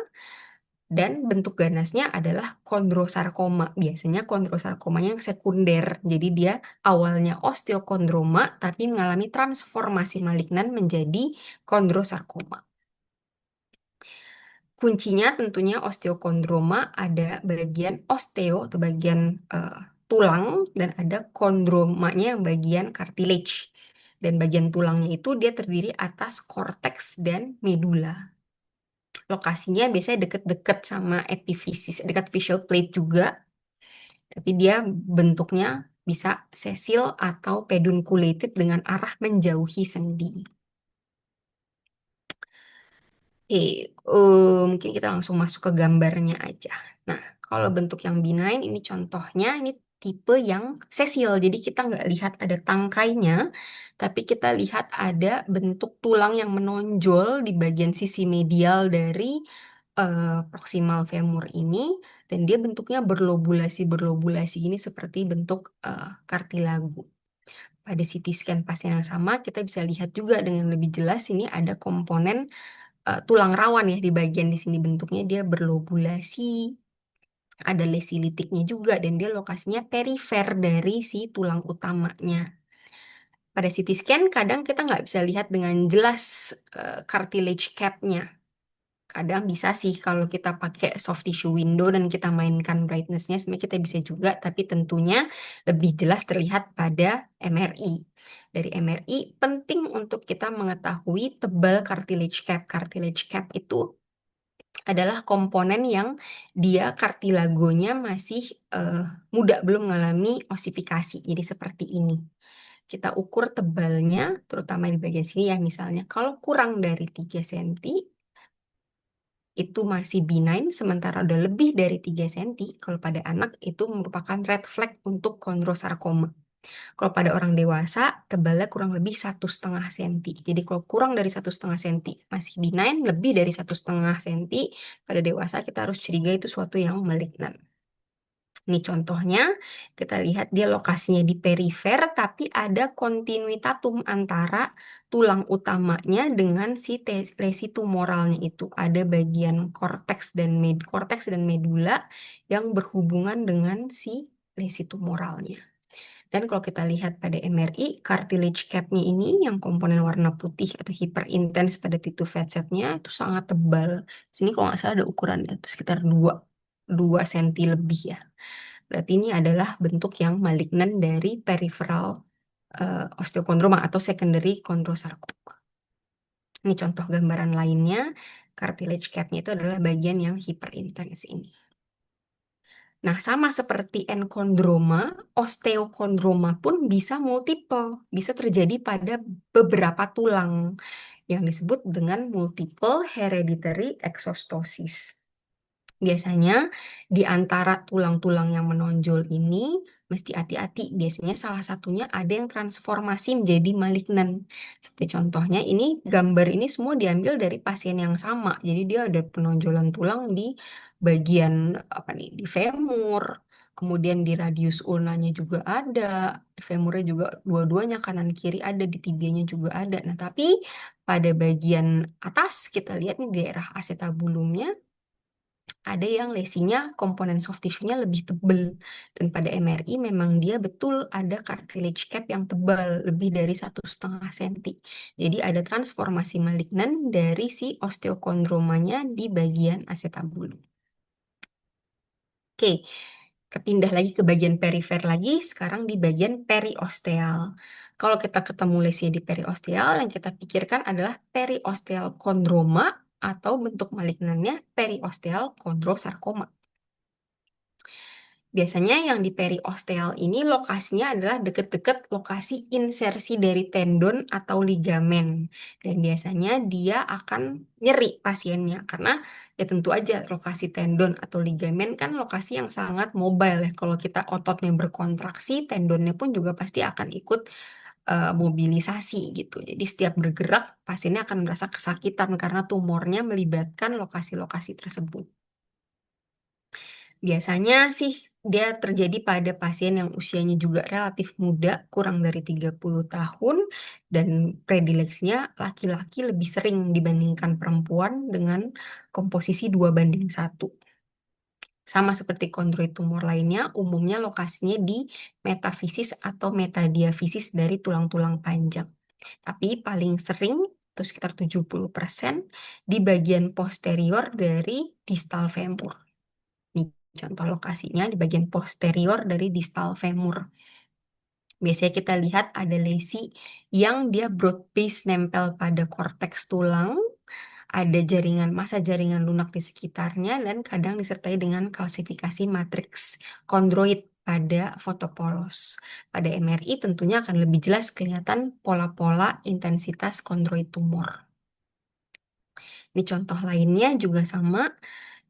dan bentuk ganasnya adalah kondrosarkoma. Biasanya kondrosarkomanya yang sekunder. Jadi dia awalnya osteokondroma tapi mengalami transformasi malignan menjadi kondrosarkoma. Kuncinya tentunya osteokondroma ada bagian osteo atau bagian tulang dan ada kondromanya yang bagian cartilage. Dan bagian tulangnya itu dia terdiri atas korteks dan medula. Lokasinya biasanya deket-deket sama epifisis, dekat facial plate juga. Tapi dia bentuknya bisa sesial atau pedunculated dengan arah menjauhi sendi. Oke, mungkin kita langsung masuk ke gambarnya aja. Nah, kalau bentuk yang benign, ini contohnya, ini tipe yang sesil. Jadi kita nggak lihat ada tangkainya, tapi kita lihat ada bentuk tulang yang menonjol di bagian sisi medial dari proximal femur ini. Dan dia bentuknya berlobulasi ini seperti bentuk kartilagu. Pada CT scan pasien yang sama, kita bisa lihat juga dengan lebih jelas ini ada komponen tulang rawan ya di bagian di sini bentuknya dia berlobulasi, ada lesi litiknya juga dan dia lokasinya perifer dari si tulang utamanya. Pada CT scan kadang kita nggak bisa lihat dengan jelas cartilage cap-nya. Kadang bisa sih kalau kita pakai soft tissue window dan kita mainkan brightness-nya sebenarnya kita bisa juga, tapi tentunya lebih jelas terlihat pada MRI. Dari MRI penting untuk kita mengetahui tebal cartilage cap. Cartilage cap itu adalah komponen yang dia kartilagonya masih muda, belum mengalami osifikasi. Jadi seperti ini. Kita ukur tebalnya, terutama di bagian sini ya misalnya. Kalau kurang dari 3 cm, itu masih benign, sementara udah lebih dari 3 cm, kalau pada anak itu merupakan red flag untuk kondrosarkoma. Kalau pada orang dewasa, tebalnya kurang lebih 1,5 cm. Jadi kalau kurang dari 1,5 cm masih benign, lebih dari 1,5 cm pada dewasa kita harus curiga itu suatu yang malignan. Ini contohnya, kita lihat dia lokasinya di perifer, tapi ada kontinuitatum antara tulang utamanya dengan si lesi tumoralnya itu. Ada bagian korteks dan medula yang berhubungan dengan si lesi tumoralnya. Dan kalau kita lihat pada MRI, cartilage cap-nya ini yang komponen warna putih atau hyperintens pada T2 facet-nya itu sangat tebal. Sini kalau nggak salah ada ukurannya, itu sekitar 2 cm lebih ya. Berarti ini adalah bentuk yang malignan dari peripheral osteokondroma atau secondary chondrosarcoma. Ini contoh gambaran lainnya, cartilage cap-nya itu adalah bagian yang hyperintens ini. Nah, sama seperti enkondroma, osteokondroma pun bisa multiple, bisa terjadi pada beberapa tulang yang disebut dengan multiple hereditary exostosis. Biasanya di antara tulang-tulang yang menonjol ini mesti hati-hati. Biasanya salah satunya ada yang transformasi menjadi malignan. Seperti contohnya ini gambar ini semua diambil dari pasien yang sama. Jadi dia ada penonjolan tulang di bagian apa nih di femur. Kemudian di radius ulnanya juga ada, di femurnya juga dua-duanya kanan kiri ada, di tibianya juga ada. Nah, tapi pada bagian atas kita lihat nih di daerah acetabulumnya ada yang lesinya komponen soft tissue-nya lebih tebal. Dan pada MRI memang dia betul ada cartilage cap yang tebal, lebih dari 1,5 cm. Jadi ada transformasi malignan dari si osteokondromanya di bagian acetabulum. Oke, kepindah lagi ke bagian perifer lagi, sekarang di bagian periosteal. Kalau kita ketemu lesi di periosteal, yang kita pikirkan adalah periosteal kondroma atau bentuk malignannya periosteal kondrosarkoma. Biasanya yang di periosteal ini lokasinya adalah dekat-dekat lokasi insersi dari tendon atau ligamen. Dan biasanya dia akan nyeri pasiennya karena ya tentu aja lokasi tendon atau ligamen kan lokasi yang sangat mobile ya. Kalau kita ototnya berkontraksi, tendonnya pun juga pasti akan ikut mobilisasi gitu. Jadi setiap bergerak pasiennya akan merasa kesakitan karena tumornya melibatkan lokasi-lokasi tersebut. Biasanya sih dia terjadi pada pasien yang usianya juga relatif muda, kurang dari 30 tahun, dan predileksinya laki-laki lebih sering dibandingkan perempuan dengan komposisi 2:1. Sama seperti kondroid tumor lainnya, umumnya lokasinya di metafisis atau metadiafisis dari tulang-tulang panjang. Tapi paling sering, itu sekitar 70%, di bagian posterior dari distal femur. Nih, contoh lokasinya di bagian posterior dari distal femur. Biasanya kita lihat ada lesi yang dia broad base nempel pada korteks tulang, ada massa jaringan lunak di sekitarnya, dan kadang disertai dengan kalsifikasi matriks kondroid pada foto polos. Pada MRI tentunya akan lebih jelas kelihatan pola-pola intensitas kondroid tumor. Ini contoh lainnya juga sama.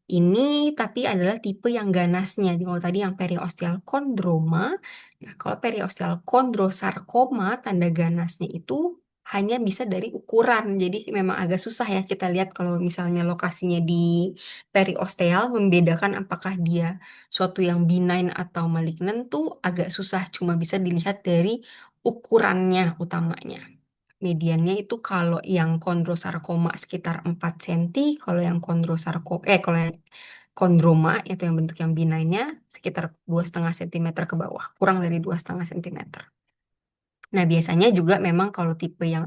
Ini tapi adalah tipe yang ganasnya. Kalau tadi yang periosteal kondroma, nah kalau periosteal kondrosarkoma, tanda ganasnya itu hanya bisa dari ukuran. Jadi memang agak susah ya kita lihat kalau misalnya lokasinya di periosteal, membedakan apakah dia suatu yang benign atau malignan tuh agak susah. Cuma bisa dilihat dari ukurannya utamanya. Mediannya itu kalau yang kondrosarkoma sekitar 4 cm, kalau yang kalau yang kondroma itu yang bentuk yang binainnya sekitar 2,5 cm ke bawah, kurang dari 2,5 cm. Nah, biasanya juga memang kalau tipe yang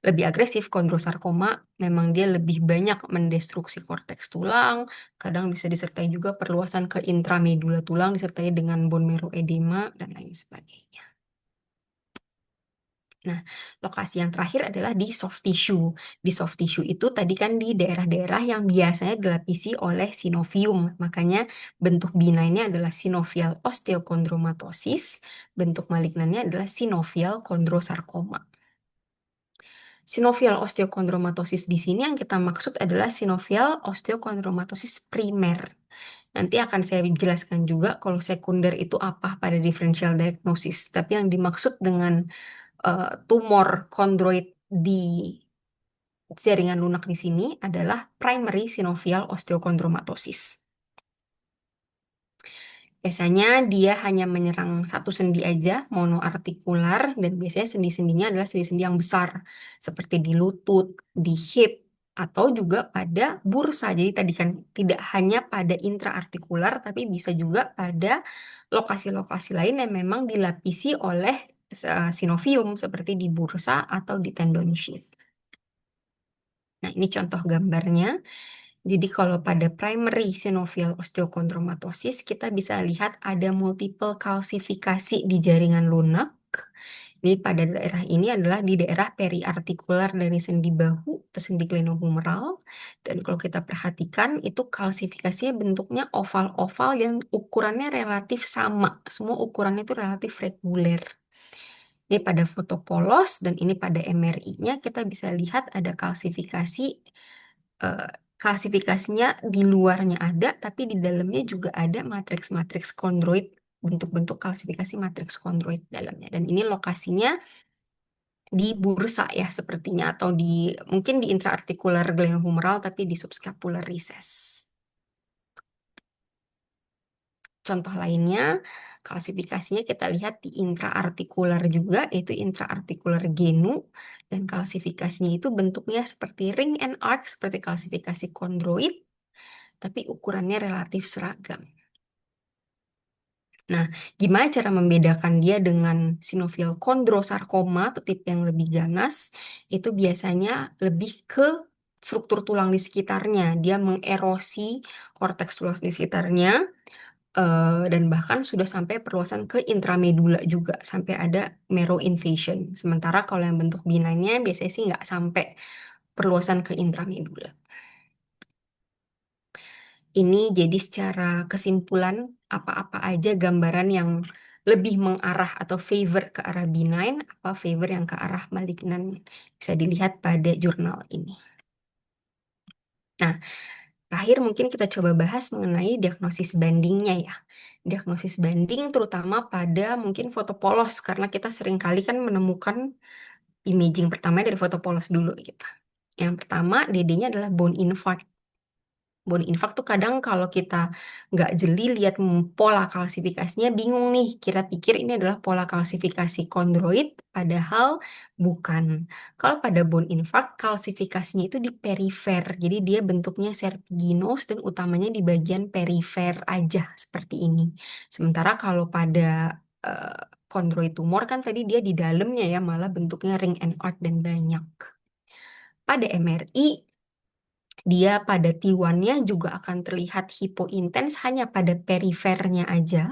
lebih agresif kondrosarkoma memang dia lebih banyak mendestruksi korteks tulang, kadang bisa disertai juga perluasan ke intramedula tulang disertai dengan bone marrow edema dan lain sebagainya. Nah, lokasi yang terakhir adalah di soft tissue. Di soft tissue itu tadi kan di daerah-daerah yang biasanya dilapisi oleh sinovium. Makanya bentuk binainnya adalah sinovial osteokondromatosis, bentuk malignannya adalah sinovial kondrosarkoma. Sinovial osteokondromatosis di sini yang kita maksud adalah sinovial osteokondromatosis primer. Nanti akan saya jelaskan juga kalau sekunder itu apa pada differential diagnosis. Tapi yang dimaksud dengan tumor kondroid di jaringan lunak di sini adalah primary synovial osteokondromatosis. Biasanya dia hanya menyerang satu sendi aja, monoartikular, dan biasanya sendi-sendinya adalah sendi-sendi yang besar, seperti di lutut, di hip, atau juga pada bursa. Jadi tadi kan tidak hanya pada intraartikular, tapi bisa juga pada lokasi-lokasi lain yang memang dilapisi oleh sinovium, seperti di bursa atau di tendon sheath. Nah, ini contoh gambarnya. Jadi kalau pada primary synovial osteochondromatosis, kita bisa lihat ada multiple kalsifikasi di jaringan lunak. Ini pada daerah ini adalah di daerah periartikular dari sendi bahu atau sendi glenohumeral. Dan kalau kita perhatikan, itu kalsifikasinya bentuknya oval-oval dan ukurannya relatif sama. Semua ukurannya itu relatif reguler. Ini pada foto polos dan ini pada MRI-nya kita bisa lihat ada kalsifikasi. Klasifikasinya di luarnya ada, tapi di dalamnya juga ada matriks-matriks kondroid, bentuk-bentuk klasifikasi matriks kondroid dalamnya. Dan ini lokasinya di bursa ya sepertinya, atau di mungkin di intraartikular glenohumeral tapi di subscapular recess. Contoh lainnya, klasifikasinya kita lihat di intraartikular juga, yaitu intraartikular genu, dan klasifikasinya itu bentuknya seperti ring and arc, seperti klasifikasi kondroid, tapi ukurannya relatif seragam. Nah, gimana cara membedakan dia dengan sinovial kondrosarkoma atau tipe yang lebih ganas? Itu biasanya lebih ke struktur tulang di sekitarnya. Dia mengerosi korteks tulang di sekitarnya, dan bahkan sudah sampai perluasan ke intramedula juga, sampai ada marrow invasion. Sementara kalau yang bentuk benign-nya biasanya sih nggak sampai perluasan ke intramedula. Ini jadi secara kesimpulan apa-apa aja gambaran yang lebih mengarah atau favor ke arah benign, apa favor yang ke arah malignan, bisa dilihat pada jurnal ini. Nah, terakhir mungkin kita coba bahas mengenai diagnosis bandingnya ya. Diagnosis banding terutama pada mungkin foto polos, karena kita sering kali kan menemukan imaging pertama dari foto polos dulu gitu. Yang pertama, DD-nya adalah bone infarct. Bone infarct tuh kadang kalau kita nggak jeli lihat pola klasifikasinya bingung nih, kira pikir ini adalah pola klasifikasi kondroid, padahal bukan. Kalau pada bone infarct klasifikasinya itu di perifer, jadi dia bentuknya serpiginous dan utamanya di bagian perifer aja seperti ini. Sementara kalau pada kondroid tumor kan tadi dia di dalamnya ya, malah bentuknya ring and arc dan banyak. Pada MRI dia pada T1-nya juga akan terlihat hipointens hanya pada perifernya aja.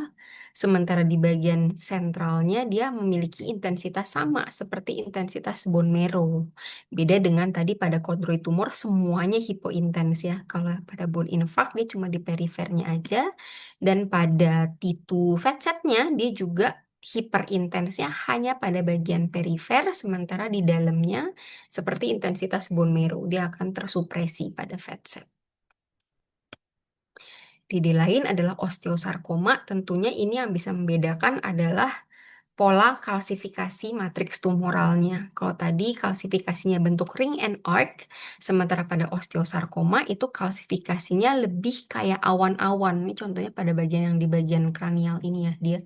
Sementara di bagian sentralnya dia memiliki intensitas sama seperti intensitas bone marrow. Beda dengan tadi pada kondroid tumor semuanya hipointens ya. Kalau pada bone infarct dia cuma di perifernya aja. Dan pada T2 fat set-nya dia juga hiperintensnya hanya pada bagian perifer, sementara di dalamnya seperti intensitas bone marrow, dia akan tersupresi pada fat cell. Di lain adalah osteosarkoma, tentunya ini yang bisa membedakan adalah pola kalsifikasi matriks tumoralnya. Kalau tadi kalsifikasinya bentuk ring and arc, sementara pada osteosarkoma itu kalsifikasinya lebih kayak awan-awan. Ini contohnya pada bagian yang di bagian kranial ini ya, dia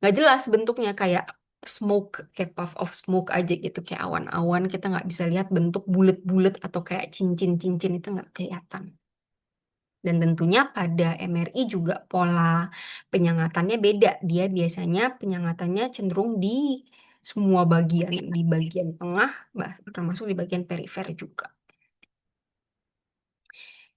nggak jelas bentuknya, kayak smoke, kayak puff of smoke aja gitu, kayak awan-awan. Kita nggak bisa lihat bentuk bulat-bulat atau kayak cincin-cincin, itu nggak kelihatan. Dan tentunya pada MRI juga pola penyangatannya beda. Dia biasanya penyangatannya cenderung di semua bagian, di bagian tengah, termasuk di bagian perifer juga.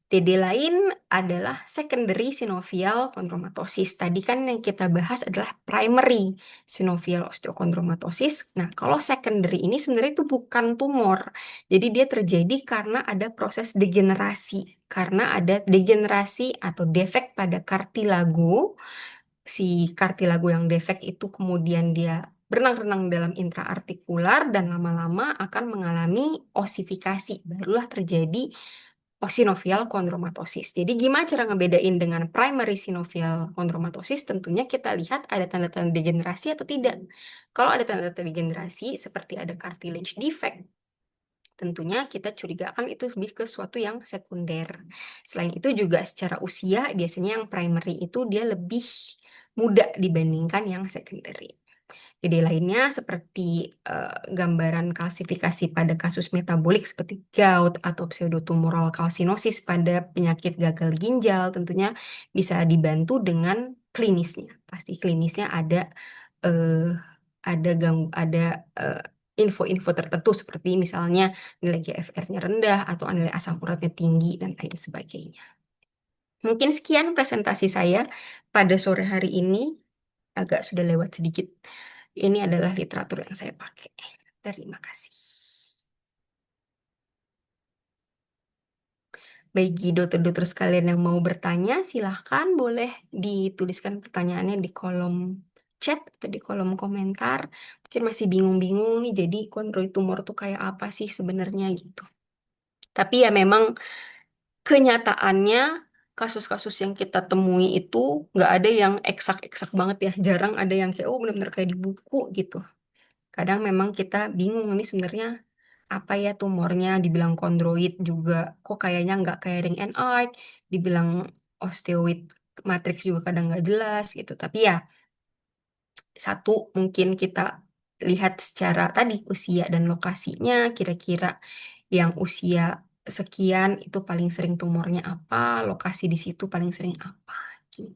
DD lain adalah secondary synovial chondromatosis. Tadi kan yang kita bahas adalah primary synovial osteochondromatosis. Nah, kalau secondary ini sebenarnya itu bukan tumor. Jadi dia terjadi karena ada proses degenerasi. Karena ada degenerasi atau defek pada kartilago. Si kartilago yang defek itu kemudian dia berenang-renang dalam intraartikular dan lama-lama akan mengalami osifikasi. Barulah terjadi sinovial chondromatosis. Jadi gimana cara ngebedain dengan primary synovial chondromatosis? Tentunya kita lihat ada tanda-tanda degenerasi atau tidak. Kalau ada tanda-tanda degenerasi seperti ada cartilage defect, tentunya kita curigakan itu lebih ke suatu yang sekunder. Selain itu juga secara usia biasanya yang primary itu dia lebih muda dibandingkan yang secondary. Ide lainnya seperti gambaran kalsifikasi pada kasus metabolik seperti gout atau pseudotumoral kalsinosis pada penyakit gagal ginjal tentunya bisa dibantu dengan klinisnya. Pasti klinisnya eh, ada info-info tertentu seperti misalnya nilai GFR-nya rendah atau nilai asam uratnya tinggi dan lain sebagainya. Mungkin sekian presentasi saya pada sore hari ini. Agak sudah lewat sedikit. Ini adalah literatur yang saya pakai. Terima kasih. Bagi dokter-dokter sekalian yang mau bertanya, silahkan boleh dituliskan pertanyaannya di kolom chat atau di kolom komentar. Mungkin masih bingung-bingung nih, jadi kondroid tumor tuh kayak apa sih sebenarnya gitu. Tapi ya memang kenyataannya kasus-kasus yang kita temui itu nggak ada yang eksak-eksak banget ya. Jarang ada yang kayak, oh benar-benar kayak di buku gitu. Kadang memang kita bingung ini sebenarnya apa ya tumornya, dibilang kondroid juga kok kayaknya nggak kayak ring and arc, dibilang osteoid matrix juga kadang nggak jelas gitu. Tapi ya satu mungkin kita lihat secara tadi usia dan lokasinya, kira-kira yang usia sekian itu paling sering tumornya apa, lokasi di situ paling sering apa. Gitu.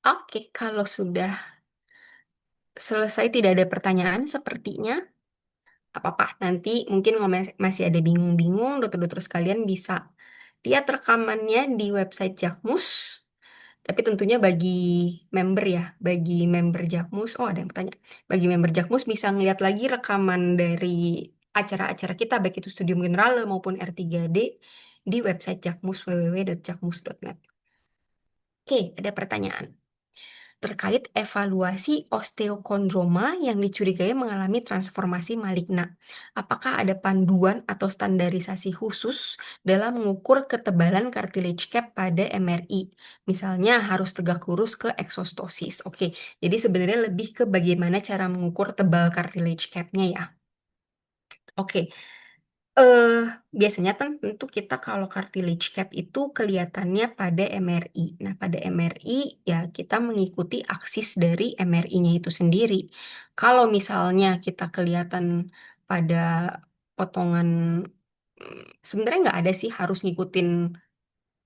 Oke, kalau sudah selesai tidak ada pertanyaan sepertinya. Apa-apa, nanti mungkin kalau masih ada bingung-bingung, dokter-dokter sekalian bisa lihat rekamannya di website Jakmus. Tapi tentunya bagi member ya, bagi member Jakmus, oh ada yang bertanya, bagi member Jakmus bisa ngeliat lagi rekaman dari acara-acara kita, baik itu Studium Generale maupun R3D di website Jakmus, www.jakmus.net. Oke, ada pertanyaan terkait evaluasi osteokondroma yang dicurigai mengalami transformasi maligna. Apakah ada panduan atau standarisasi khusus dalam mengukur ketebalan cartilage cap pada MRI? Misalnya harus tegak lurus ke eksostosis. Oke, jadi sebenarnya lebih ke bagaimana cara mengukur tebal cartilage cap-nya ya. Oke, eh biasanya kan tentu kita kalau cartilage cap itu kelihatannya pada MRI. Nah, pada MRI ya kita mengikuti aksis dari MRI-nya itu sendiri. Kalau misalnya kita kelihatan pada potongan sebenarnya nggak ada sih harus ngikutin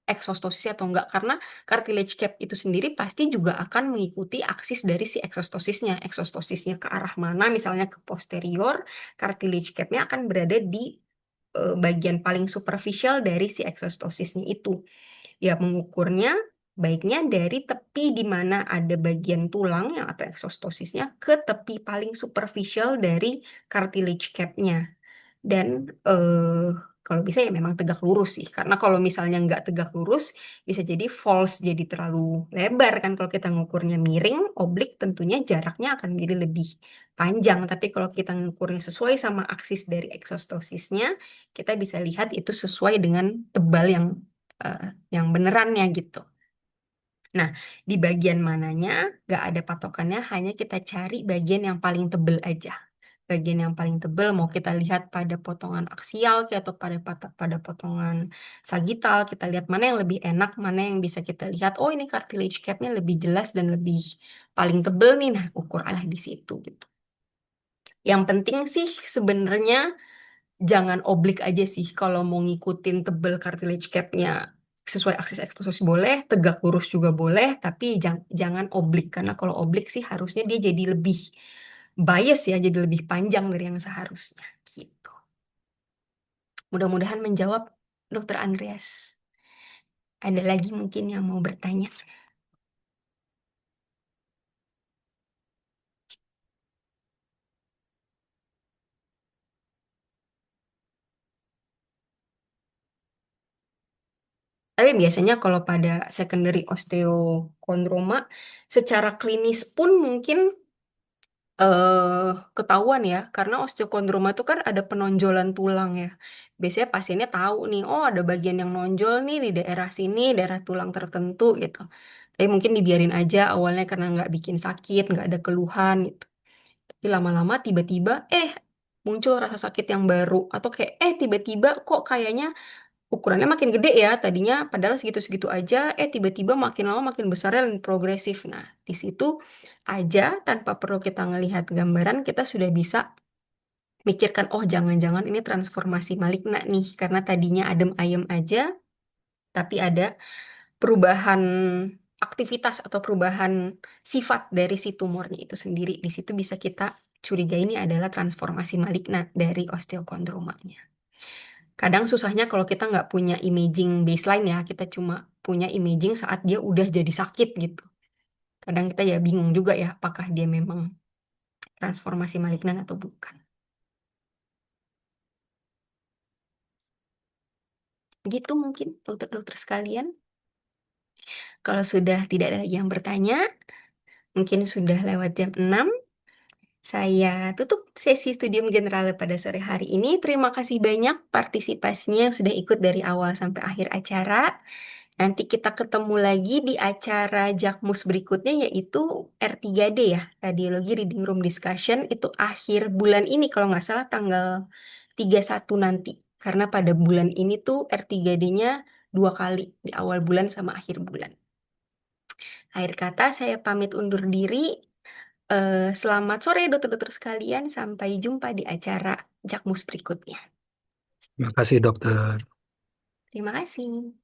eksostosis atau enggak karena cartilage cap itu sendiri pasti juga akan mengikuti aksis dari si eksostosisnya ke arah mana misalnya ke posterior cartilage capnya akan berada di bagian paling superficial dari si eksostosisnya itu ya mengukurnya baiknya dari tepi di mana ada bagian tulang yang atau eksostosisnya ke tepi paling superficial dari cartilage capnya dan kalau bisa ya memang tegak lurus sih. Karena kalau misalnya nggak tegak lurus, bisa jadi false, jadi terlalu lebar kan. Kalau kita ngukurnya miring, oblik, tentunya jaraknya akan jadi lebih panjang. Tapi kalau kita ngukurnya sesuai sama aksis dari eksostosisnya, kita bisa lihat itu sesuai dengan tebal eh, yang benerannya gitu. Nah, di bagian mananya nggak ada patokannya, hanya kita cari bagian yang paling tebel aja. Bagian yang paling tebel mau kita lihat pada potongan aksial kayak atau pada potongan sagital, kita lihat mana yang lebih enak, mana yang bisa kita lihat, oh ini cartilage cap-nya lebih jelas dan lebih paling tebel nih, nah ukur alah di situ gitu. Yang penting sih sebenarnya jangan oblik aja sih kalau mau ngikutin tebel cartilage cap-nya sesuai aksis ekstosis boleh, tegak lurus juga boleh, tapi jangan oblik karena kalau oblik sih harusnya dia jadi lebih bias ya, jadi lebih panjang dari yang seharusnya gitu. Mudah-mudahan menjawab Dokter Andreas. Ada lagi mungkin yang mau bertanya? Tapi biasanya kalau pada secondary osteokondroma secara klinis pun mungkin ketahuan ya, karena osteokondroma itu kan ada penonjolan tulang ya. Biasanya pasiennya tahu nih, oh ada bagian yang nonjol nih di daerah sini, daerah tulang tertentu gitu. Tapi mungkin dibiarin aja awalnya karena nggak bikin sakit, nggak ada keluhan gitu. Tapi lama-lama tiba-tiba, muncul rasa sakit yang baru, atau kayak tiba-tiba kok kayaknya ukurannya makin gede ya, tadinya padahal segitu-segitu aja, tiba-tiba makin lama makin besar dan progresif. Nah, di situ aja tanpa perlu kita ngelihat gambaran, kita sudah bisa mikirkan, oh jangan-jangan ini transformasi maligna nih, karena tadinya adem ayem aja, tapi ada perubahan aktivitas atau perubahan sifat dari si tumornya itu sendiri. Di situ bisa kita curiga ini adalah transformasi maligna dari osteokondromanya. Kadang susahnya kalau kita nggak punya imaging baseline ya, kita cuma punya imaging saat dia udah jadi sakit gitu. Kadang kita ya bingung juga ya, apakah dia memang transformasi malignan atau bukan. Gitu mungkin dokter-dokter sekalian. Kalau sudah tidak ada lagi yang bertanya, mungkin sudah lewat jam 6. Saya tutup sesi Studium Generale pada sore hari ini. Terima kasih banyak partisipasinya yang sudah ikut dari awal sampai akhir acara. Nanti kita ketemu lagi di acara Jakmus berikutnya, yaitu R3D ya, Radiologi Reading Room Discussion. Itu akhir bulan ini kalau nggak salah tanggal 31 nanti. Karena pada bulan ini tuh R3D-nya 2 kali, di awal bulan sama akhir bulan. Akhir kata saya pamit undur diri. Selamat sore dokter-dokter sekalian. Sampai jumpa di acara Jakmus berikutnya. Terima kasih dokter. Terima kasih.